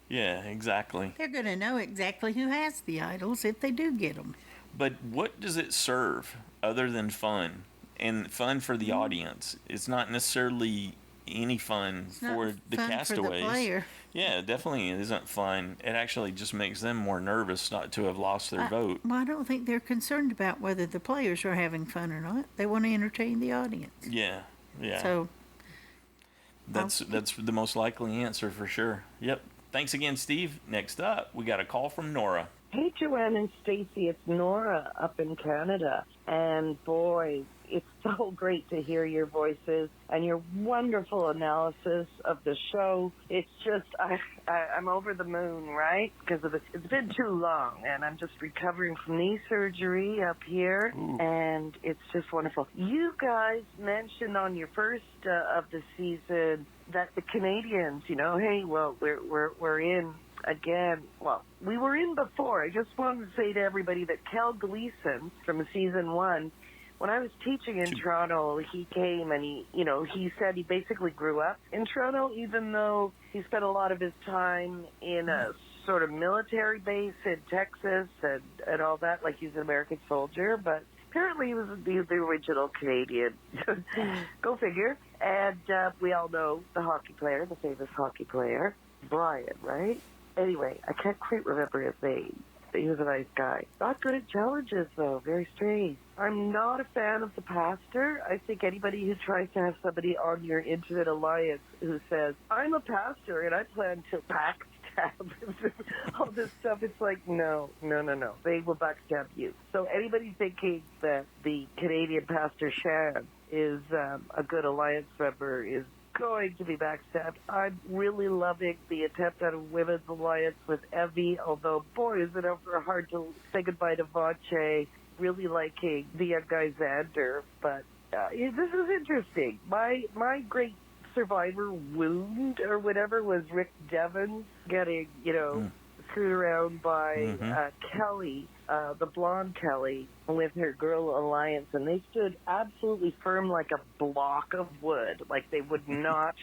Yeah, exactly. They're going to know exactly who has the idols if they do get them. But what does it serve other than fun? And fun for the audience. It's not necessarily any fun for the castaways. For the player. Yeah, definitely it isn't fun. It actually just makes them more nervous not to have lost their vote. Well, I don't think they're concerned about whether the players are having fun or not. They want to entertain the audience. Yeah. So that's the most likely answer for sure. Yep. Thanks again, Steve. Next up, we got a call from Nora. Hey, Joanne and Stacy, it's Nora up in Canada. And boy, it's so great to hear your voices and your wonderful analysis of the show. It's just, I'm over the moon, right? Because it's been too long, and I'm just recovering from knee surgery up here, and it's just wonderful. You guys mentioned on your first of the season that the Canadians, hey, well, we're in again. Well, we were in before. I just wanted to say to everybody that Cal Gleason from season 1, when I was teaching in Toronto, he came and he said he basically grew up in Toronto, even though he spent a lot of his time in a sort of military base in Texas and all that, like he's an American soldier, but apparently he was the original Canadian. Go figure. And we all know the hockey player, the famous hockey player, Brian, right? Anyway, I can't quite remember his name. He was a nice guy. Not good at challenges, though. Very strange. I'm not a fan of the pastor. I think anybody who tries to have somebody on your intimate alliance who says, I'm a pastor and I plan to backstab all this stuff, it's like, no. They will backstab you. So anybody thinking that the Canadian pastor Shan is a good alliance member is going to be backstabbed. I'm really loving the attempt at a women's alliance with Evie, although, boy, is it ever hard to say goodbye to Vache. Really liking the young guy Xander, but this is interesting. My great survivor wound or whatever was Rick Devens getting, screwed around by Kelly, the blonde Kelly, with her girl alliance, and they stood absolutely firm like a block of wood, like they would not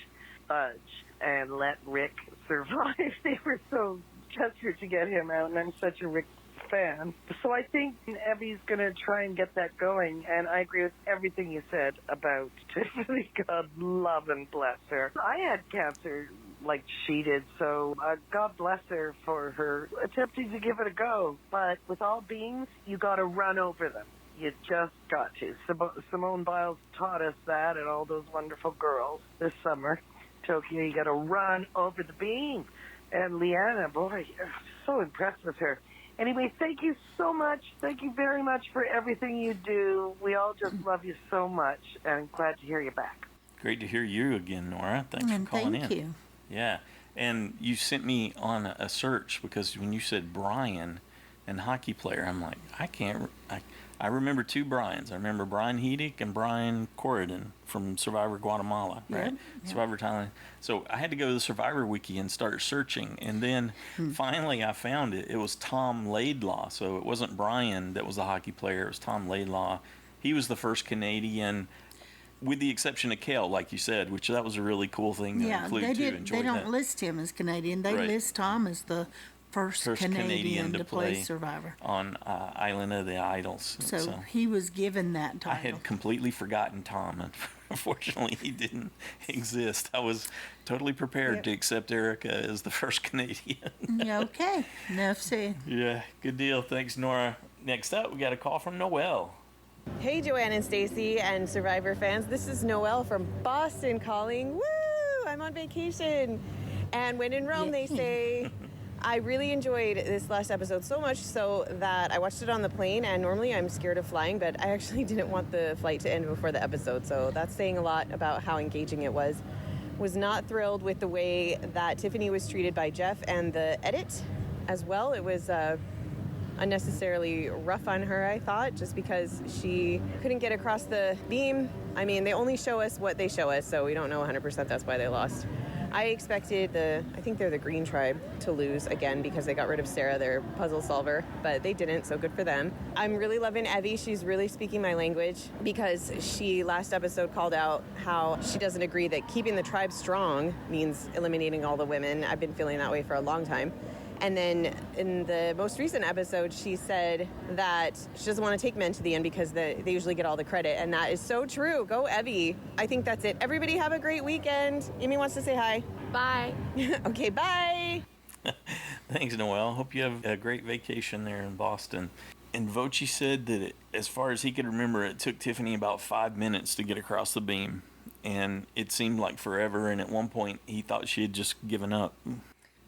budge and let Rick survive. They were so desperate to get him out, and I'm such a Rick fan. So I think Evie's going to try and get that going, and I agree with everything you said about Tiffany. God love and bless her. I had cancer like she did, so God bless her for her attempting to give it a go. But with all beings, you got to run over them. You just got to. Simone Biles taught us that, and all those wonderful girls this summer. Tokyo, you got to run over the beam. And Leanna, boy, so impressed with her. Anyway, thank you so much. Thank you very much for everything you do. We all just love you so much, and I'm glad to hear you back. Great to hear you again, Nora. Thanks for calling in. Thank you. Yeah. And you sent me on a search because when you said Brian and hockey player, I'm like, I remember two Brians. I remember Brian Heidek and Brian Corridon from Survivor Guatemala, right? Yep. Survivor Thailand. So I had to go to the Survivor Wiki and start searching. And then finally I found it. It was Tom Laidlaw. So it wasn't Brian that was the hockey player. It was Tom Laidlaw. He was the first Canadian, with the exception of Kale, like you said, which that was a really cool thing to include too. They don't list him as Canadian. They list Tom as the first Canadian to play Survivor on Island of the Idols. So he was given that title. I had completely forgotten Tom, and unfortunately he didn't exist. I was totally prepared to accept Erica as the first Canadian. Okay, enough said. Yeah, good deal. Thanks, Nora. Next up, we got a call from Noelle. Hey, Joanne and Stacy and Survivor fans. This is Noelle from Boston calling. Woo! I'm on vacation. And when in Rome, they say... I really enjoyed this last episode so much so that I watched it on the plane, and normally I'm scared of flying, but I actually didn't want the flight to end before the episode, so that's saying a lot about how engaging it was. Was not thrilled with the way that Tiffany was treated by Jeff and the edit as well. It was unnecessarily rough on her, I thought, just because she couldn't get across the beam. I mean, they only show us what they show us, so we don't know 100% that's why they lost. I expected I think they're the Green Tribe, to lose again because they got rid of Sarah, their puzzle solver, but they didn't, so good for them. I'm really loving Evie. She's really speaking my language because she last episode called out how she doesn't agree that keeping the tribe strong means eliminating all the women. I've been feeling that way for a long time. And then in the most recent episode, she said that she doesn't want to take men to the end because they usually get all the credit. And that is so true. Go Evie. I think that's it. Everybody have a great weekend. Amy wants to say hi. Bye. Okay, bye. Thanks, Noelle. Hope you have a great vacation there in Boston. And Voce said that as far as he could remember, it took Tiffany about 5 minutes to get across the beam. And it seemed like forever. And at one point, he thought she had just given up.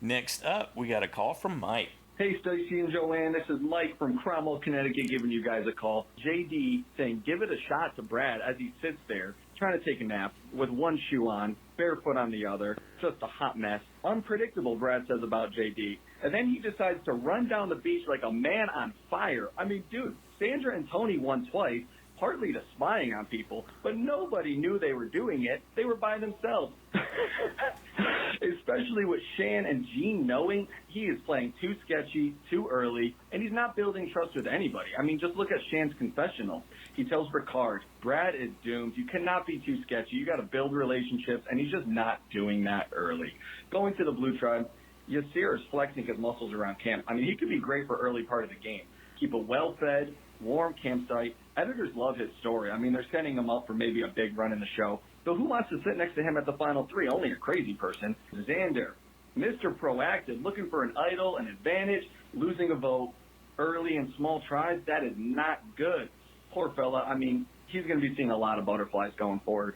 Next up, we got a call from Mike. Hey, Stacey and Joanne, this is Mike from Cromwell, Connecticut, giving you guys a call. JD saying, give it a shot to Brad as he sits there trying to take a nap with one shoe on, barefoot on the other, just a hot mess. Unpredictable, Brad says about JD. And then he decides to run down the beach like a man on fire. I mean, dude, Sandra and Tony won twice, partly to spying on people, but nobody knew they were doing it. They were by themselves. Especially with Shan and Gene knowing he is playing too sketchy, too early, and he's not building trust with anybody. I mean, just look at Shan's confessional. He tells Ricard, Brad is doomed. You cannot be too sketchy. You got to build relationships, and he's just not doing that early. Going to the Blue Tribe, Yasir is flexing his muscles around camp. I mean, he could be great for early part of the game. Keep a well-fed, warm campsite. Editors love his story. I mean, they're setting him up for maybe a big run in the show. So who wants to sit next to him at the final three? Only a crazy person. Xander, Mr. Proactive, looking for an idol, an advantage, losing a vote early in small tribes. That is not good. Poor fella. I mean, he's going to be seeing a lot of butterflies going forward.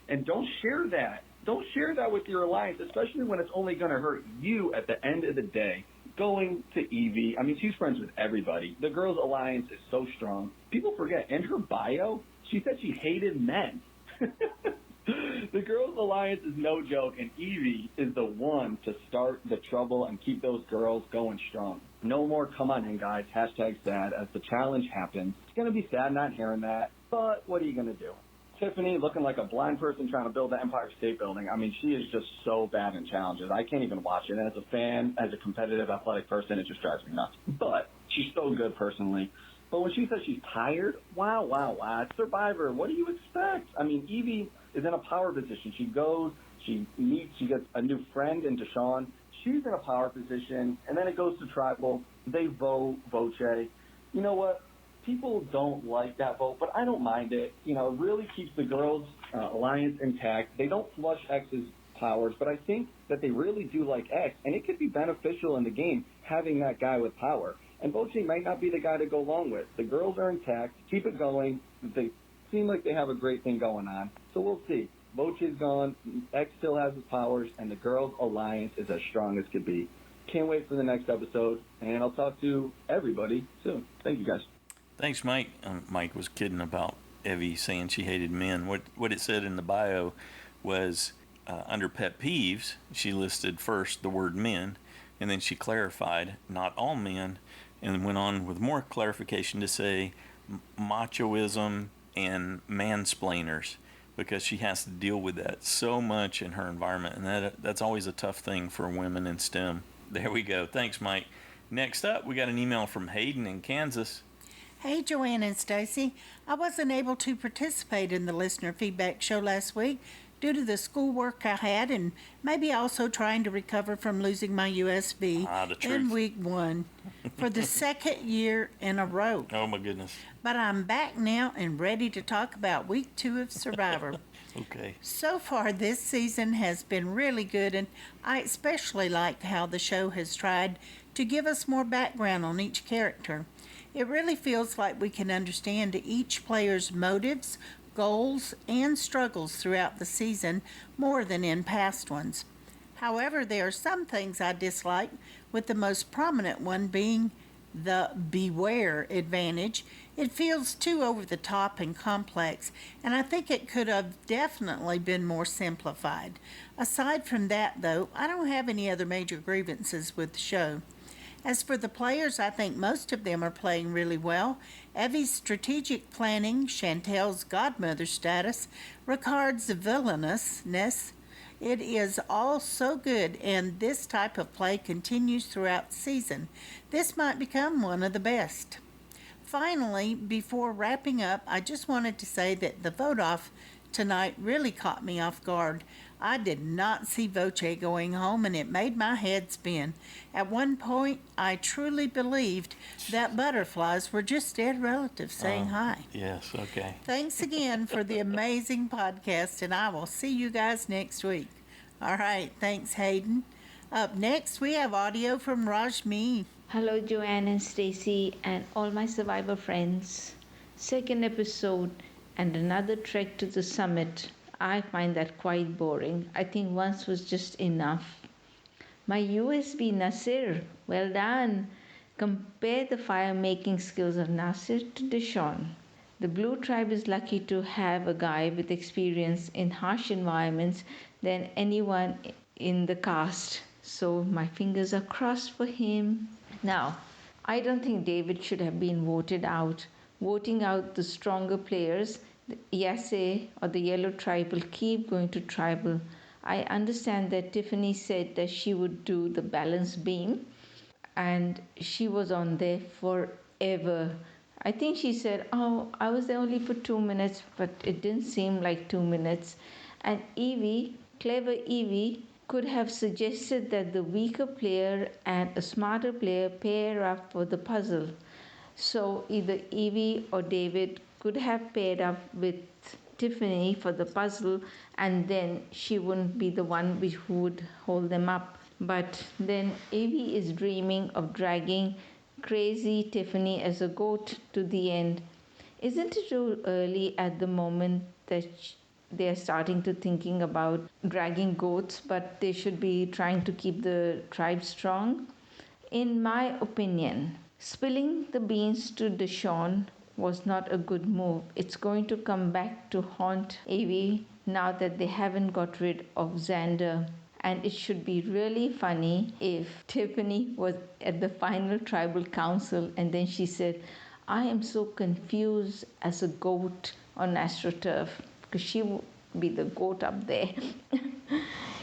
And don't share that. Don't share that with your alliance, especially when it's only going to hurt you at the end of the day. Going to Evie, I mean, she's friends with everybody. The girls' alliance is so strong. People forget, in her bio, she said she hated men. The girls' alliance is no joke, and Evie is the one to start the trouble and keep those girls going strong. No more come on in, guys, hashtag sad, as the challenge happens. It's going to be sad not hearing that, but what are you going to do? Tiffany looking like a blind person trying to build the Empire State Building. I mean, she is just so bad in challenges. I can't even watch it. And as a fan, as a competitive athletic person, it just drives me nuts. But she's so good personally. But when she says she's tired, wow, it's Survivor. What do you expect? I mean, Evie is in a power position. She goes, she meets, she gets a new friend in Deshawn. She's in a power position. And then it goes to Tribal. They vote Voce. You know what? People don't like that vote, but I don't mind it. You know, it really keeps the girls' alliance intact. They don't flush X's powers, but I think that they really do like X, and it could be beneficial in the game having that guy with power. And Voce might not be the guy to go along with. The girls are intact. Keep it going. They seem like they have a great thing going on. So we'll see. Voce's gone. X still has his powers, and the girls' alliance is as strong as could be. Can't wait for the next episode, and I'll talk to everybody soon. Thank you, guys. Thanks, Mike. Mike was kidding about Evie saying she hated men. What it said in the bio was under pet peeves, she listed first the word men, and then she clarified not all men, and went on with more clarification to say machoism and mansplainers, because she has to deal with that so much in her environment, and that's always a tough thing for women in STEM. There we go. Thanks, Mike. Next up, we got an email from Hayden in Kansas. Hey, Joanne and Stacy. I wasn't able to participate in the listener feedback show last week due to the schoolwork I had, and maybe also trying to recover from losing my USB in week 1 for the second year in a row. Oh, my goodness. But I'm back now and ready to talk about week 2 of Survivor. Okay. So far, this season has been really good, and I especially like how the show has tried to give us more background on each character. It really feels like we can understand each player's motives, goals, and struggles throughout the season more than in past ones. However, there are some things I dislike, with the most prominent one being the beware advantage. It feels too over the top and complex, and I think it could have definitely been more simplified. Aside from that, though, I don't have any other major grievances with the show. As for the players, I think most of them are playing really well. Evie's strategic planning, Chantel's godmother status, Ricard's villainousness, it is all so good, and this type of play continues throughout the season. This might become one of the best. Finally, before wrapping up, I just wanted to say that the vote-off tonight really caught me off guard. I did not see Voce going home, and it made my head spin. At one point, I truly believed that butterflies were just dead relatives saying hi. Yes, okay. Thanks again for the amazing podcast, and I will see you guys next week. All right, thanks, Hayden. Up next, we have audio from Rashmi. Hello, Joanne and Stacy and all my Survivor friends. Second episode and another trek to the summit. I find that quite boring. I think once was just enough. My USB Nasir, well done. Compare the fire-making skills of Nasir to Deshawn. The Blue Tribe is lucky to have a guy with experience in harsh environments than anyone in the cast. So my fingers are crossed for him. Now, I don't think David should have been voted out. Voting out the stronger players, the Yase or the Yellow Tribe will keep going to tribal. I understand that Tiffany said that she would do the balance beam, and she was on there forever. I think she said, oh, I was there only for 2 minutes, but it didn't seem like 2 minutes. And Evie, clever Evie, could have suggested that the weaker player and a smarter player pair up for the puzzle. So either Evie or David could have paired up with Tiffany for the puzzle, and then she wouldn't be the one who would hold them up. But then Evie is dreaming of dragging crazy Tiffany as a goat to the end. Isn't it too early at the moment that they're starting to thinking about dragging goats, but they should be trying to keep the tribe strong? In my opinion, spilling the beans to Deshawn was not a good move. It's going to come back to haunt Evie now that they haven't got rid of Xander. And it should be really funny if Tiffany was at the final tribal council and then she said, I am so confused as a goat on AstroTurf, because she would be the goat up there.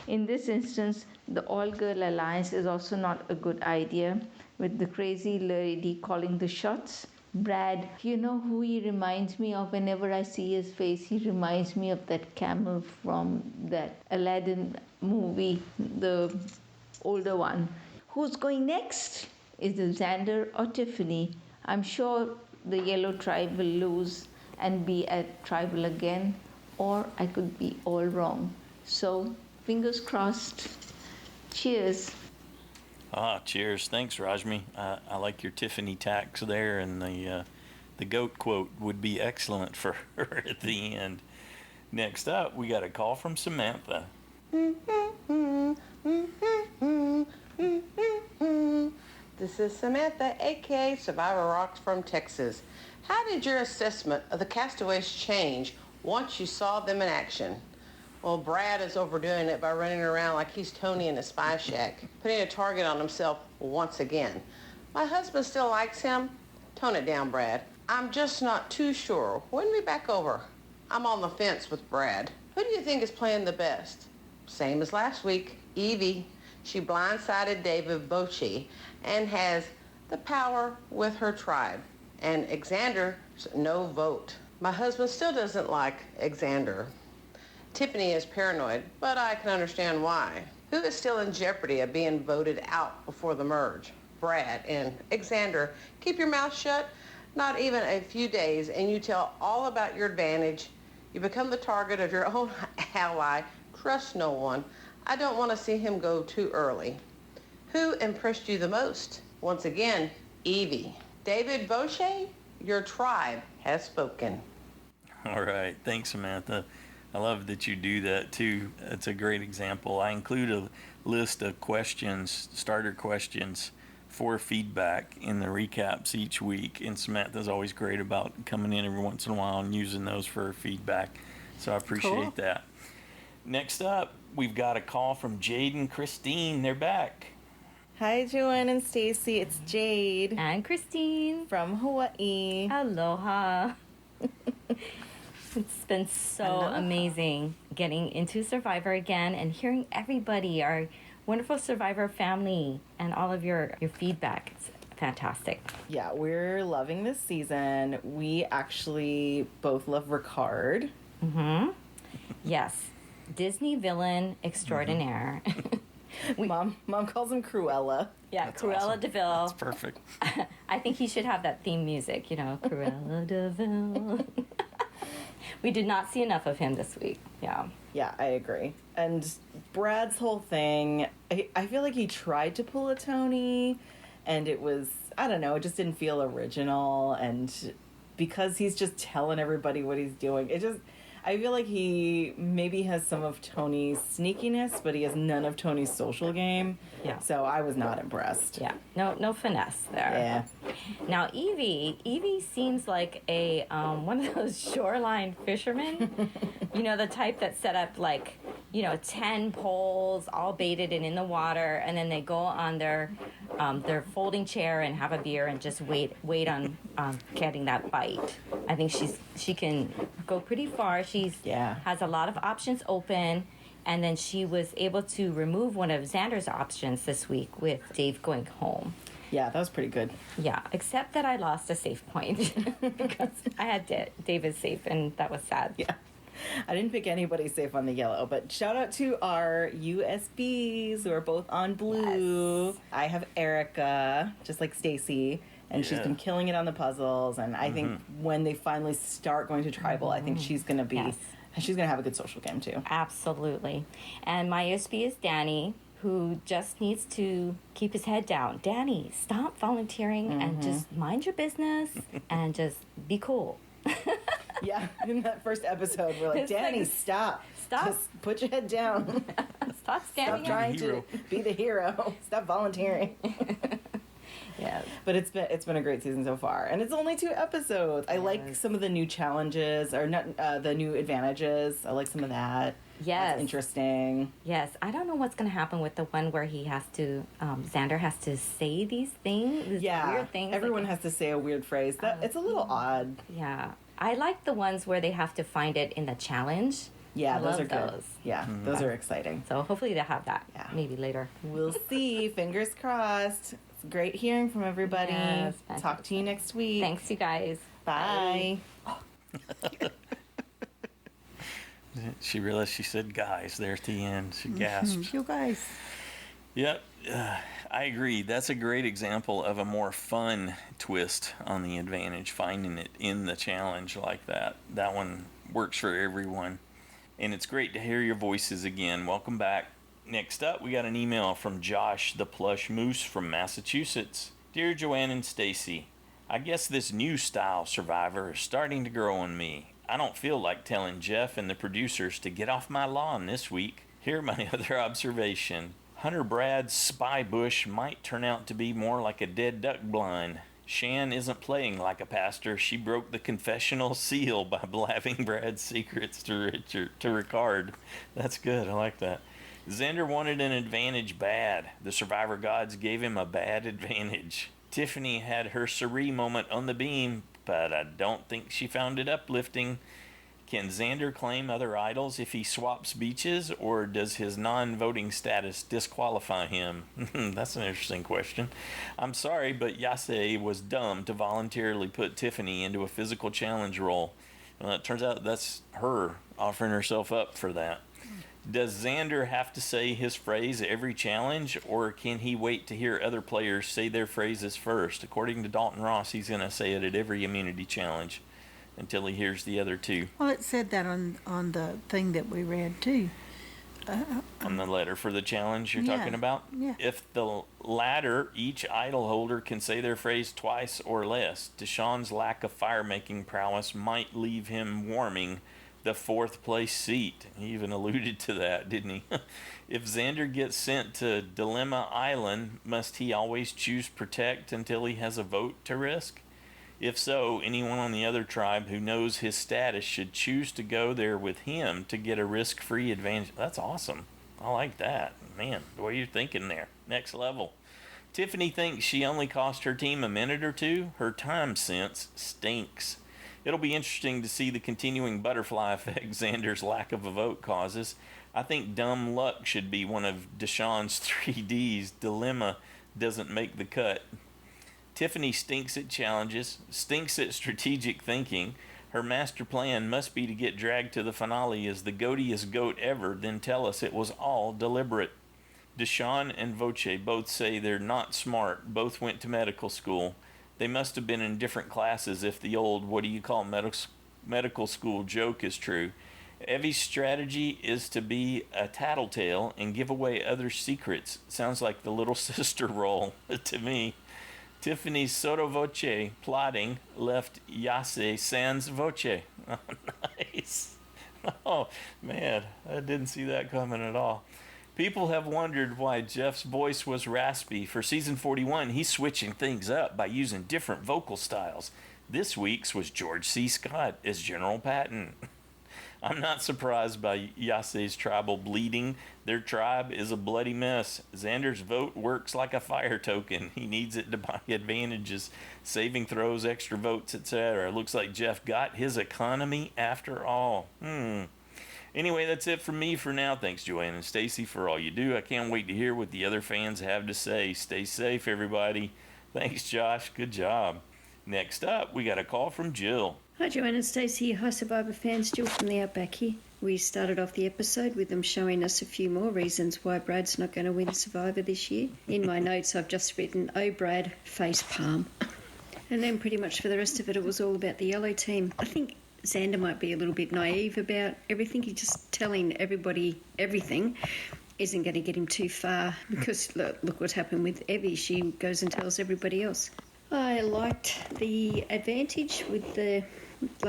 In this instance, the all-girl alliance is also not a good idea, with the crazy lady calling the shots. Brad, you know who he reminds me of whenever I see his face? He reminds me of that camel from that Aladdin movie, the older one. Who's going next? Is it Xander or Tiffany? I'm sure the Yellow Tribe will lose and be at tribal again, or I could be all wrong. So, fingers crossed. Cheers. Cheers. Thanks, Rashmi. I like your Tiffany tax there, and the goat quote would be excellent for her at the end. Next up, we got a call from Samantha. This is Samantha, aka Survivor Rocks from Texas. How did your assessment of the castaways change once you saw them in action? Well, Brad is overdoing it by running around like he's Tony in a spy shack, putting a target on himself once again. My husband still likes him. Tone it down, Brad. I'm just not too sure. When we back over? I'm on the fence with Brad. Who do you think is playing the best? Same as last week, Evie. She blindsided David Boche and has the power with her tribe. And Xander's no vote. My husband still doesn't like Xander. Tiffany is paranoid, but I can understand why. Who is still in jeopardy of being voted out before the merge? Brad and Xander. Keep your mouth shut. Not even a few days, and you tell all about your advantage. You become the target of your own ally. Trust no one. I don't want to see him go too early. Who impressed you the most? Once again, Evie. David Boche, your tribe has spoken. All right. Thanks, Samantha. I love that you do that, too. It's a great example. I include a list of questions, starter questions, for feedback in the recaps each week. And Samantha's always great about coming in every once in a while and using those for feedback. So I appreciate that. Next up, we've got a call from Jade-n-Christine. They're back. Hi, Joanne and Stacy. It's Jade. And Christine. From Hawaii. Aloha. It's been so amazing getting into Survivor again and hearing everybody, our wonderful Survivor family, and all of your feedback. It's fantastic. Yeah, we're loving this season. We actually both love Ricard. Mm-hmm. Yes. Disney villain extraordinaire. Mom calls him Cruella. Yeah, that's Cruella awesome. DeVille. That's perfect. I think he should have that theme music, Cruella DeVille. We did not see enough of him this week. Yeah. Yeah, I agree. And Brad's whole thing, I feel like he tried to pull a Tony, and it was, I don't know, it just didn't feel original. And because he's just telling everybody what he's doing, I feel like he maybe has some of Tony's sneakiness, but he has none of Tony's social game. Yeah. So I was not impressed. Yeah. No finesse there. Yeah. Now Evie seems like a one of those shoreline fishermen. The type that set up 10 poles all baited and in the water, and then they go on their folding chair and have a beer and just wait on getting that bite. I think she can go pretty far. Has a lot of options open, and then she was able to remove one of Xander's options this week with Dave going home. Yeah, that was pretty good. Yeah, except that I lost a safe point because I had David safe, and that was sad. Yeah. I didn't pick anybody safe on the yellow, but shout out to our USBs who are both on blue. Yes. I have Erica, just like Stacy, and she's been killing it on the puzzles. And I think when they finally start going to tribal, I think she's going to be, she's going to have a good social game too. Absolutely. And my USB is Danny, who just needs to keep his head down. Danny, stop volunteering and just mind your business and just be cool. Yeah, in that first episode, we're like, Danny, stop. Just put your head down. Stop standing Stop trying to be the hero. Stop volunteering. Yeah, but it's been a great season so far, and it's only 2 episodes. I like some of the new challenges, or not the new advantages. I like some of that. Yes, that's interesting. Yes, I don't know what's going to happen with the one where he has to, Xander has to say these things. Weird things. Everyone has to say a weird phrase. It's a little odd. Yeah, I like the ones where they have to find it in the challenge. Yeah, those are good. Yeah, those are exciting. So hopefully they'll have that maybe later. We'll see. Fingers crossed. It's great hearing from everybody. Yes, talk to you next week. Thanks, you guys. Bye. She realized she said guys there at the end. She gasped. You guys. Yep. I agree. That's a great example of a more fun twist on the advantage, finding it in the challenge like that. That one works for everyone. And it's great to hear your voices again. Welcome back. Next up, we got an email from Josh the Plush Moose from Massachusetts. Dear Joanne and Stacy, I guess this new style Survivor is starting to grow on me. I don't feel like telling Jeff and the producers to get off my lawn this week. Here my other observation. Hunter Brad's spy bush might turn out to be more like a dead duck blind. Shan isn't playing like a pastor. She broke the confessional seal by blabbing Brad's secrets to Ricard. That's good. I like that. Xander wanted an advantage bad. The survivor gods gave him a bad advantage. Tiffany had her Suri moment on the beam, but I don't think she found it uplifting. Can Xander claim other idols if he swaps beaches, or does his non-voting status disqualify him? That's an interesting question. I'm sorry, but Yase was dumb to voluntarily put Tiffany into a physical challenge role. It turns out that's her offering herself up for that. Does Xander have to say his phrase every challenge, or can he wait to hear other players say their phrases first? According to Dalton Ross, he's going to say it at every immunity challenge until he hears the other two. Well, it said that on the thing that we read, too. On the letter for the challenge you're talking about? Yeah. If the latter, each idol holder can say their phrase twice or less, Deshaun's lack of fire-making prowess might leave him warming the fourth place seat. He even alluded to that, didn't he? If Xander gets sent to Dilemma Island, must he always choose Protect until he has a vote to risk? If so, anyone on the other tribe who knows his status should choose to go there with him to get a risk-free advantage. That's awesome. I like that. Man, the way you're thinking there. Next level. Tiffany thinks she only cost her team a minute or two. Her time sense stinks. It'll be interesting to see the continuing butterfly effect Xander's lack of a vote causes. I think dumb luck should be one of Deshaun's 3Ds. Dilemma doesn't make the cut. Tiffany stinks at challenges, stinks at strategic thinking. Her master plan must be to get dragged to the finale as the goatiest goat ever, then tell us it was all deliberate. Deshaun and Voce both say they're not smart, both went to medical school. They must have been in different classes if the old medical school joke is true. Evie's strategy is to be a tattletale and give away other secrets. Sounds like the little sister role to me. Tiffany's sotto voce plotting left Yase sans voce. Oh, nice. Oh, man, I didn't see that coming at all. People have wondered why Jeff's voice was raspy. For season 41, he's switching things up by using different vocal styles. This week's was George C. Scott as General Patton. I'm not surprised by Yase's tribal bleeding. Their tribe is a bloody mess. Xander's vote works like a fire token. He needs it to buy advantages, saving throws, extra votes, etc. Looks like Jeff got his economy after all. Anyway, that's it from me for now. Thanks, Joanne and Stacy, for all you do. I can't wait to hear what the other fans have to say. Stay safe, everybody. Thanks, Josh. Good job. Next up, we got a call from Jill. Hi Joanne and Stacey. Hi Survivor fans, Jill from the Outback here. We started off the episode with them showing us a few more reasons why Brad's not going to win Survivor this year. In my notes I've just written, "Oh Brad, face palm." And then pretty much for the rest of it, it was all about the yellow team. I think Xander might be a little bit naive about everything. He's just telling everybody everything isn't going to get him too far, because look what's happened with Evie. She goes and tells everybody else. I liked the advantage with the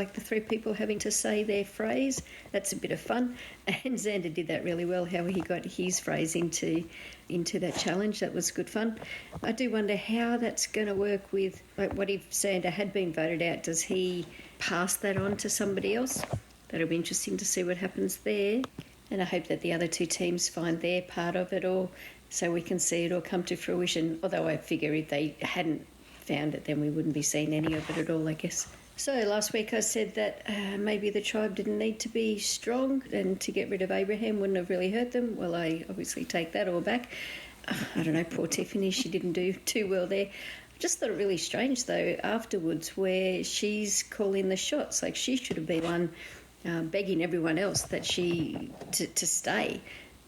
three people having to say their phrase. That's a bit of fun. And Xander did that really well, how he got his phrase into that challenge. That was good fun. I do wonder how that's going to work with, what if Xander had been voted out? Does he pass that on to somebody else? That'll be interesting to see what happens there. And I hope that the other two teams find their part of it all, so we can see it all come to fruition. Although I figure if they hadn't found it, then we wouldn't be seeing any of it at all, I guess. So last week I said that maybe the tribe didn't need to be strong, and to get rid of Abraham wouldn't have really hurt them. Well, I obviously take that all back. I don't know, poor Tiffany, she didn't do too well there. I just thought it really strange, though, afterwards, where she's calling the shots. Like, she should have been one begging everyone else that to stay.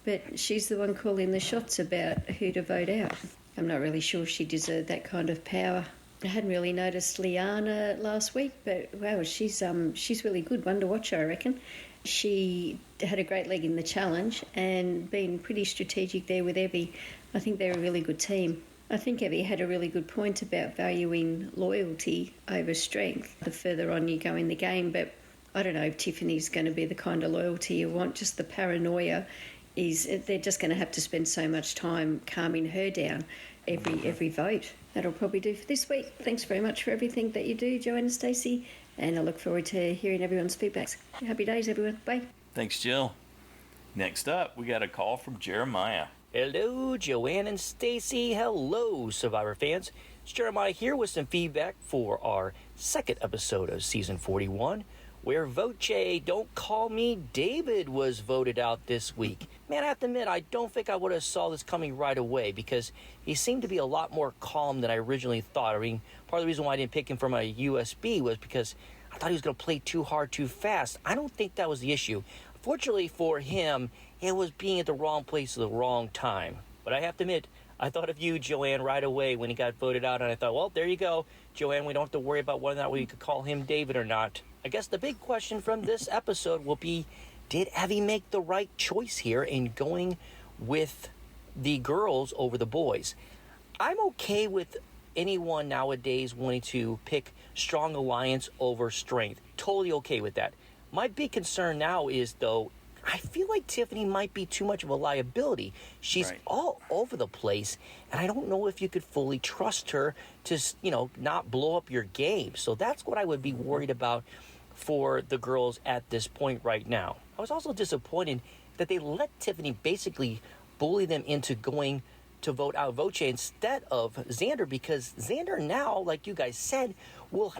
But she's the one calling the shots about who to vote out. I'm not really sure she deserved that kind of power. I hadn't really noticed Liana last week, but wow, she's really good. One to watch her, I reckon. She had a great leg in the challenge and been pretty strategic there with Evie. I think they're a really good team. I think Evie had a really good point about valuing loyalty over strength the further on you go in the game, but I don't know if Tiffany's going to be the kind of loyalty you want. Just the paranoia they're just going to have to spend so much time calming her down every vote. That'll probably do for this week. Thanks very much for everything that you do, Joanne and Stacey, and I look forward to hearing everyone's feedbacks. Happy days, everyone. Bye. Thanks, Jill. Next up, we got a call from Jeremiah. Hello, Joanne and Stacey. Hello, Survivor fans. It's Jeremiah here with some feedback for our second episode of Season 41, where Voce Don't Call Me David was voted out this week. Man, I have to admit, I don't think I would have saw this coming right away because he seemed to be a lot more calm than I originally thought. I mean, part of the reason why I didn't pick him for my USB was because I thought he was going to play too hard too fast. I don't think that was the issue. Fortunately for him, it was being at the wrong place at the wrong time. But I have to admit, I thought of you, Joanne, right away when he got voted out, and I thought, well, there you go, Joanne, we don't have to worry about whether or not we could call him David or not. I guess the big question from this episode will be, did Evie make the right choice here in going with the girls over the boys? I'm okay with anyone nowadays wanting to pick strong alliance over strength. Totally okay with that. My big concern now is, though, I feel like Tiffany might be too much of a liability. She's all over the place, and I don't know if you could fully trust her to, not blow up your game. So that's what I would be worried about for the girls at this point right now. I was also disappointed that they let Tiffany basically bully them into going to vote out Voce instead of Xander, because Xander now, like you guys said,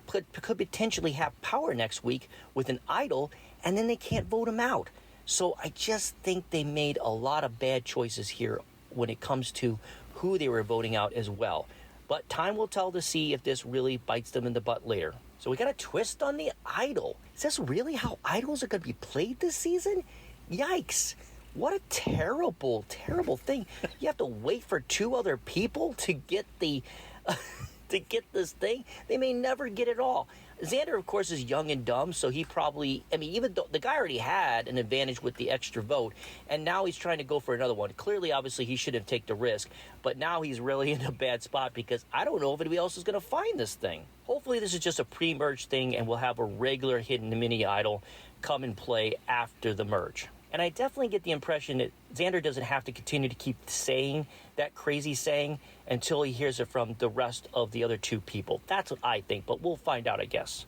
could potentially have power next week with an idol, and then they can't vote him out. So I just think they made a lot of bad choices here when it comes to who they were voting out as well. But time will tell to see if this really bites them in the butt later. So we got a twist on the idol. Is this really how idols are going to be played this season? Yikes. What a terrible, terrible thing. You have to wait for two other people to get to get this thing. They may never get it all. Xander, of course, is young and dumb, so he probably, even though the guy already had an advantage with the extra vote, and now he's trying to go for another one. Clearly, obviously, he shouldn't take the risk, but now he's really in a bad spot because I don't know if anybody else is going to find this thing. Hopefully, this is just a pre-merge thing, and we'll have a regular hidden mini idol come and play after the merge. And I definitely get the impression that Xander doesn't have to continue to keep saying that crazy saying until he hears it from the rest of the other two people. That's what I think, but we'll find out, I guess.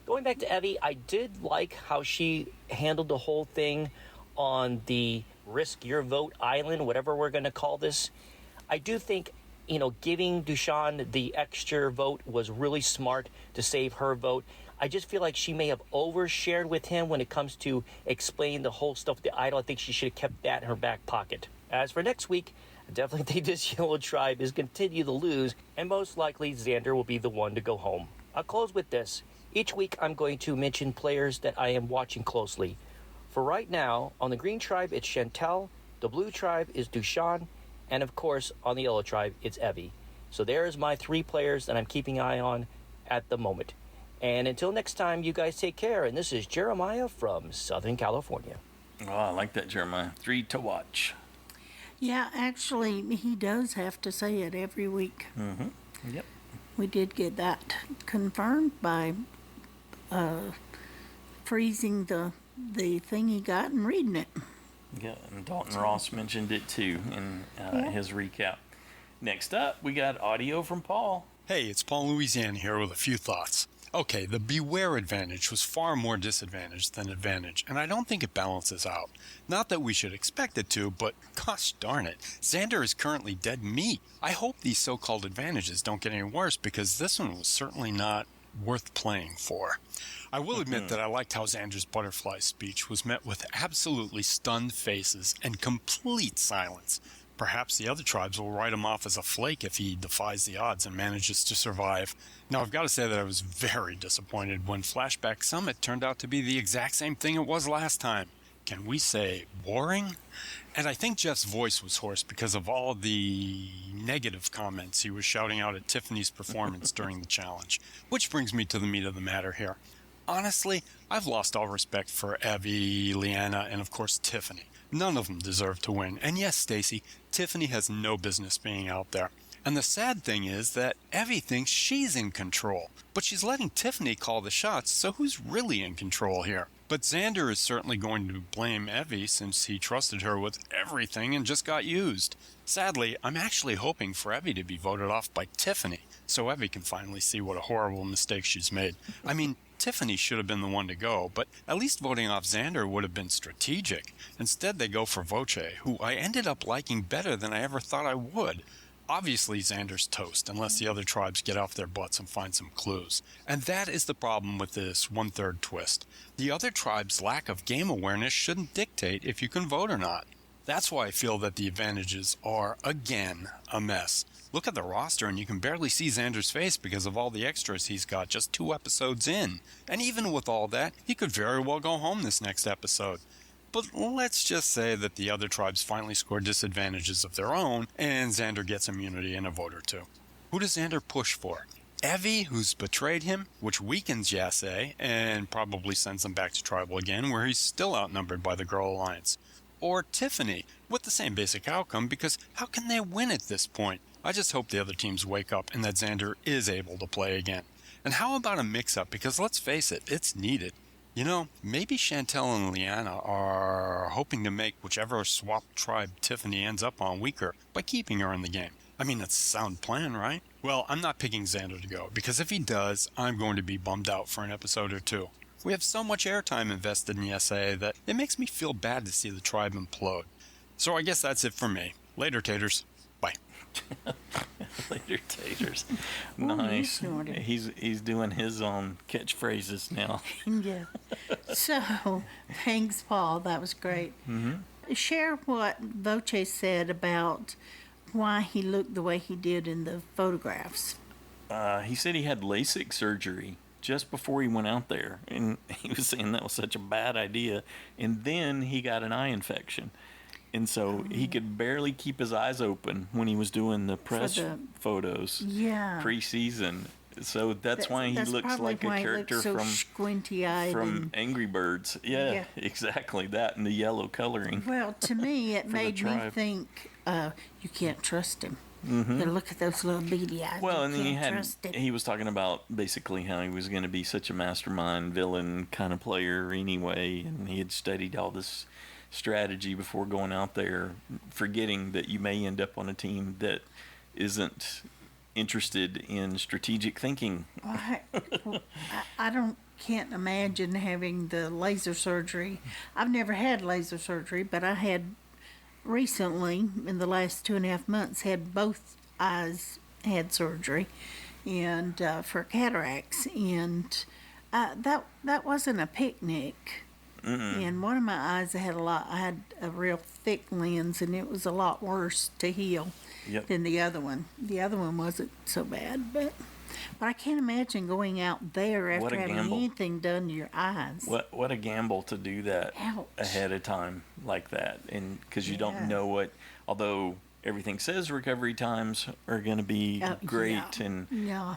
Going back to Evie, I did like how she handled the whole thing on the Risk Your Vote Island, whatever we're going to call this. I do think, giving Dushan the extra vote was really smart to save her vote. I just feel like she may have overshared with him when it comes to explaining the whole stuff with the idol. I think she should have kept that in her back pocket. As for next week, I definitely think this yellow tribe is continue to lose, and most likely Xander will be the one to go home. I'll close with this. Each week I'm going to mention players that I am watching closely. For right now, on the green tribe, it's Chantel, the blue tribe is Dushan, and of course, on the yellow tribe, it's Evie. So there's my three players that I'm keeping an eye on at the moment. And until next time, you guys take care. And this is Jeremiah from Southern California. Oh, I like that, Jeremiah. 3 to watch. Yeah, actually, he does have to say it every week. Mm-hmm. Yep. We did get that confirmed by freezing the thing he got and reading it. Yeah, and Dalton Ross mentioned it too in his recap. Next up, we got audio from Paul. Hey, it's Paul Louisiana here with a few thoughts. Okay, the beware advantage was far more disadvantage than advantage, and I don't think it balances out. Not that we should expect it to, but gosh darn it, Xander is currently dead meat. I hope these so-called advantages don't get any worse, because this one was certainly not worth playing for. I will admit that I liked how Xander's butterfly speech was met with absolutely stunned faces and complete silence. Perhaps the other tribes will write him off as a flake if he defies the odds and manages to survive. Now, I've got to say that I was very disappointed when Flashback Summit turned out to be the exact same thing it was last time. Can we say boring? And I think Jeff's voice was hoarse because of all the negative comments he was shouting out at Tiffany's performance during the challenge. Which brings me to the meat of the matter here. Honestly, I've lost all respect for Evie, Leanna, and of course Tiffany. None of them deserve to win. And yes, Stacy, Tiffany has no business being out there. And the sad thing is that Evie thinks she's in control. But she's letting Tiffany call the shots, so who's really in control here? But Xander is certainly going to blame Evie since he trusted her with everything and just got used. Sadly, I'm actually hoping for Evie to be voted off by Tiffany, so Evie can finally see what a horrible mistake she's made. I mean, Tiffany should have been the one to go, but at least voting off Xander would have been strategic. Instead, they go for Voce, who I ended up liking better than I ever thought I would. Obviously, Xander's toast, unless the other tribes get off their butts and find some clues. And that is the problem with this one-third twist. The other tribes' lack of game awareness shouldn't dictate if you can vote or not. That's why I feel that the advantages are, again, a mess. Look at the roster and you can barely see Xander's face because of all the extras he's got just 2 episodes in. And even with all that, he could very well go home this next episode. But let's just say that the other tribes finally score disadvantages of their own, and Xander gets immunity and a vote or 2. Who does Xander push for? Evie, who's betrayed him, which weakens Yase, and probably sends him back to tribal again, where he's still outnumbered by the Girl Alliance. Or Tiffany, with the same basic outcome, because how can they win at this point? I just hope the other teams wake up and that Xander is able to play again. And how about a mix-up? Because let's face it, it's needed. You know, maybe Chantel and Leanna are hoping to make whichever swap tribe Tiffany ends up on weaker by keeping her in the game. I mean, that's a sound plan, right? Well, I'm not picking Xander to go, because if he does, I'm going to be bummed out for an episode or 2. We have so much airtime invested in Yase that it makes me feel bad to see the tribe implode. So I guess that's it for me. Later, taters. Bye. Later, taters. Nice. He's doing his own catchphrases now. Yeah. So, thanks, Paul. That was great. Mm-hmm. Share what Voce said about why he looked the way he did in the photographs. He said he had LASIK surgery just before he went out there, and he was saying that was such a bad idea. And then he got an eye infection. And so he could barely keep his eyes open when he was doing the press photos pre-season. So that's why he looks like a character so from squinty-eyed from Angry Birds. Yeah, exactly that, and the yellow coloring. Well, to me, it made me think you can't trust him. Mm-hmm. You look at those little beady eyes. Well, and then he was talking about basically how he was going to be such a mastermind villain kind of player anyway, and he had studied all this strategy before going out there, forgetting that you may end up on a team that isn't interested in strategic thinking. I can't imagine having the laser surgery. I've never had laser surgery, but I had recently, in the last 2.5 months, had both eyes had surgery, and for cataracts, and that wasn't a picnic. Mm-mm. And one of my eyes, I had a real thick lens, and it was a lot worse to heal than the other one. The other one wasn't so bad, but I can't imagine going out there after having anything done to your eyes. What a gamble to do that ahead of time like that, and because you don't know what. Although everything says recovery times are going to be great, and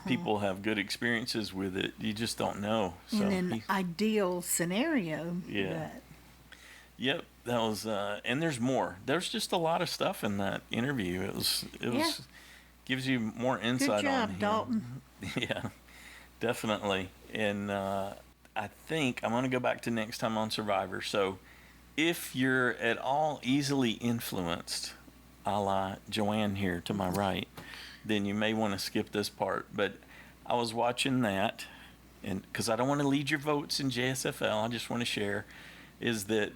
people have good experiences with it. You just don't know. So in an ideal scenario. Yeah. Yep, that was, and there's more. There's just a lot of stuff in that interview. It was gives you more insight Good job, on him. Dalton. Yeah, definitely. And I think I'm going to go back to next time on Survivor. So if you're at all easily influenced, a la Joanne here to my right, then you may want to skip this part. But I was watching that, and because I don't want to lead your votes in JSFL, I just want to share, is that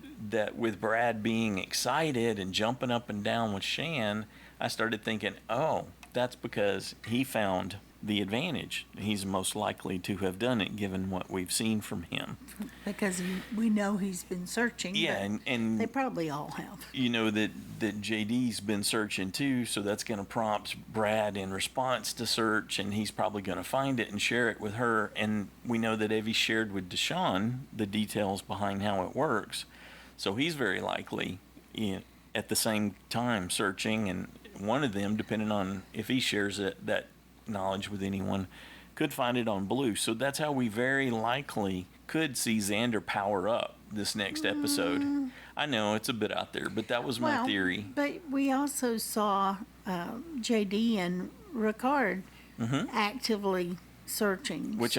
with Brad being excited and jumping up and down with Shan, I started thinking, oh, that's because he found the advantage. He's most likely to have done it, given what we've seen from him. Because we know he's been searching. Yeah, and they probably all have. You know that JD's been searching too, so that's going to prompt Brad in response to search, and he's probably going to find it and share it with her. And we know that Evie shared with Deshawn the details behind how it works, so he's very likely at the same time searching, and one of them, depending on if he shares that knowledge with anyone, could find it on Blue. So that's how we very likely could see Xander power up this next episode. I know it's a bit out there, but that was my theory. But we also saw JD and Ricard actively searching, which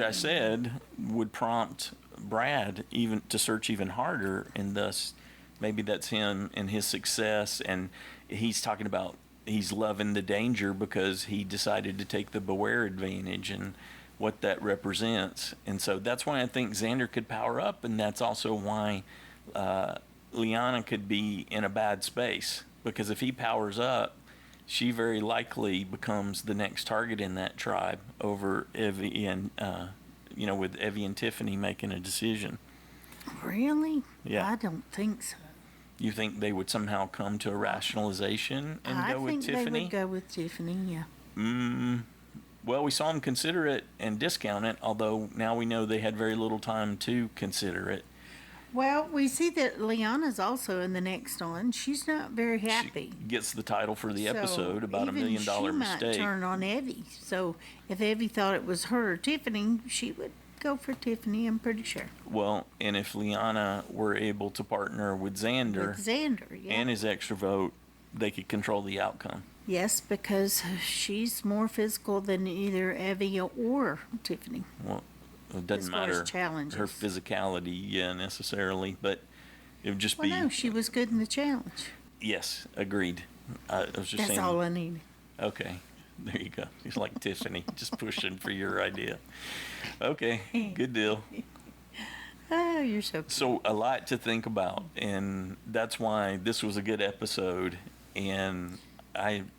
I said would prompt Brad even to search even harder, and thus maybe that's him and his success. And he's talking about he's loving the danger because he decided to take the beware advantage and what that represents. And so that's why I think Xander could power up, and that's also why Liana could be in a bad space, because if he powers up, she very likely becomes the next target in that tribe over Evie and with Evie and Tiffany making a decision. Really? Yeah. I don't think so. You think they would somehow come to a rationalization and go with Tiffany? I think they would go with Tiffany, yeah. Well, we saw them consider it and discount it, although now we know they had very little time to consider it. Well, we see that Liana's also in the next one. She's not very happy. She gets the title for the episode about $1 million mistake. She might turn on Evie. So if Evie thought it was her or Tiffany, she would go for Tiffany, I'm pretty sure. Well, and if Liana were able to partner with Xander, yeah. and his extra vote, they could control the outcome. Yes, because she's more physical than either Evie or Tiffany. Well, it doesn't matter her physicality necessarily, but it would just be. No, she was good in the challenge. Yes, agreed. I was just saying. That's all I need. Okay, there you go. She's like Tiffany, just pushing for your idea. Okay, good deal. Oh, you're so cute. So a lot to think about, and that's why this was a good episode. And I'm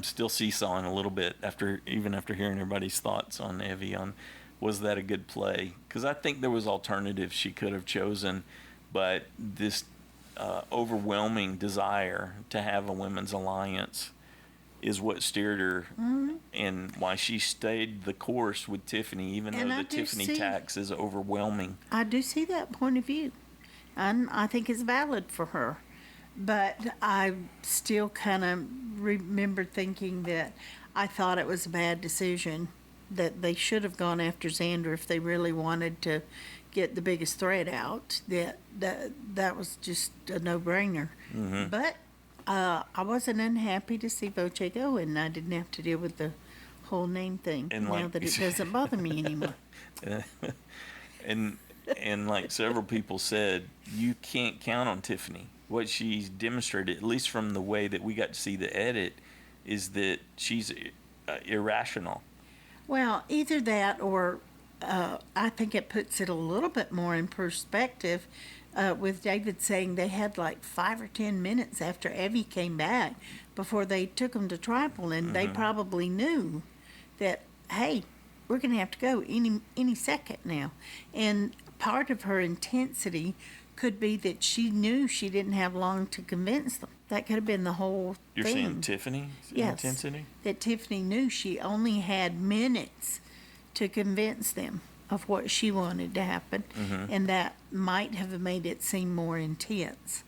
still seesawing a little bit after hearing everybody's thoughts on Evie on. Was that a good play? Because I think there was alternatives she could have chosen, but this overwhelming desire to have a women's alliance is what steered her, and why she stayed the course with Tiffany, even though the Tiffany tax is overwhelming. I do see that point of view, and I think it's valid for her. But I still kind of remember thinking that I thought it was a bad decision, that they should have gone after Xander if they really wanted to get the biggest threat out. That was just a no-brainer. Mm-hmm. But I wasn't unhappy to see Voce go, and I didn't have to deal with the whole name thing now that it doesn't bother me anymore. And like several people said, you can't count on Tiffany. What she's demonstrated, at least from the way that we got to see the edit, is that she's irrational. Well, either that or I think it puts it a little bit more in perspective with David saying they had like 5 or 10 minutes after Evie came back before they took them to tribal, and they probably knew that, hey, we're going to have to go any second now. And part of her intensity could be that she knew she didn't have long to convince them. That could have been the whole thing. You're saying Tiffany's intensity? That Tiffany knew she only had minutes to convince them of what she wanted to happen, and that might have made it seem more intense.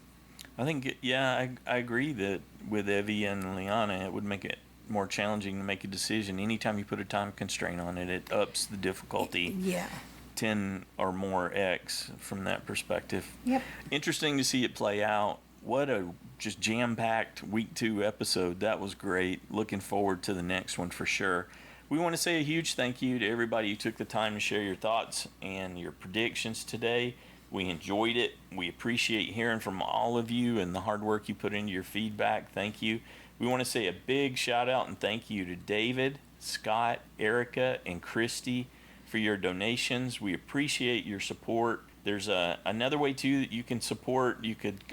I think, I agree that with Evie and Liana, it would make it more challenging to make a decision. Anytime you put a time constraint on it, it ups the difficulty. Yeah. 10 or more X from that perspective. Yep. Interesting to see it play out. What a just jam-packed week 2 episode. That was great. Looking forward to the next one for sure. We want to say a huge thank you to everybody who took the time to share your thoughts and your predictions today. We enjoyed it. We appreciate hearing from all of you and the hard work you put into your feedback. Thank you. We want to say a big shout out and thank you to David, Scott, Erica, and Christy for your donations. We appreciate your support. There's another way too that you can support. You could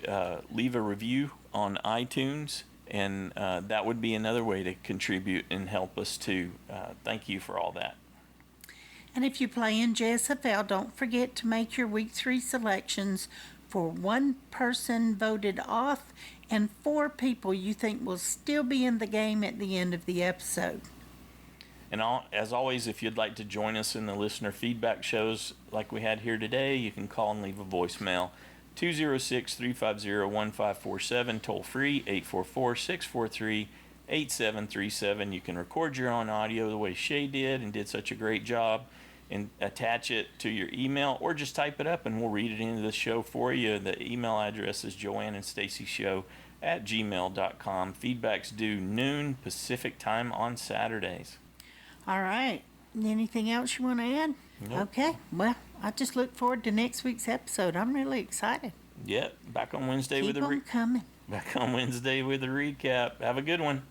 leave a review on iTunes, and that would be another way to contribute and help us too. Thank you for all that. And if you play in JSFL, don't forget to make your week 3 selections for 1 person voted off and 4 people you think will still be in the game at the end of the episode. And as always, if you'd like to join us in the listener feedback shows like we had here today, you can call and leave a voicemail. 206-350-1547, toll free, 844-643-8737. You can record your own audio the way Shea did and did such a great job, and attach it to your email, or just type it up and we'll read it into the show for you. The email address is joanneandstacyshow@gmail.com. Feedback's due noon Pacific time on Saturdays. All right. Anything else you want to add? Nope. Okay, well, I just look forward to next week's episode. I'm really excited. Yep, back on Wednesday Keep with a them coming. back on Wednesday with a recap. Have a good one.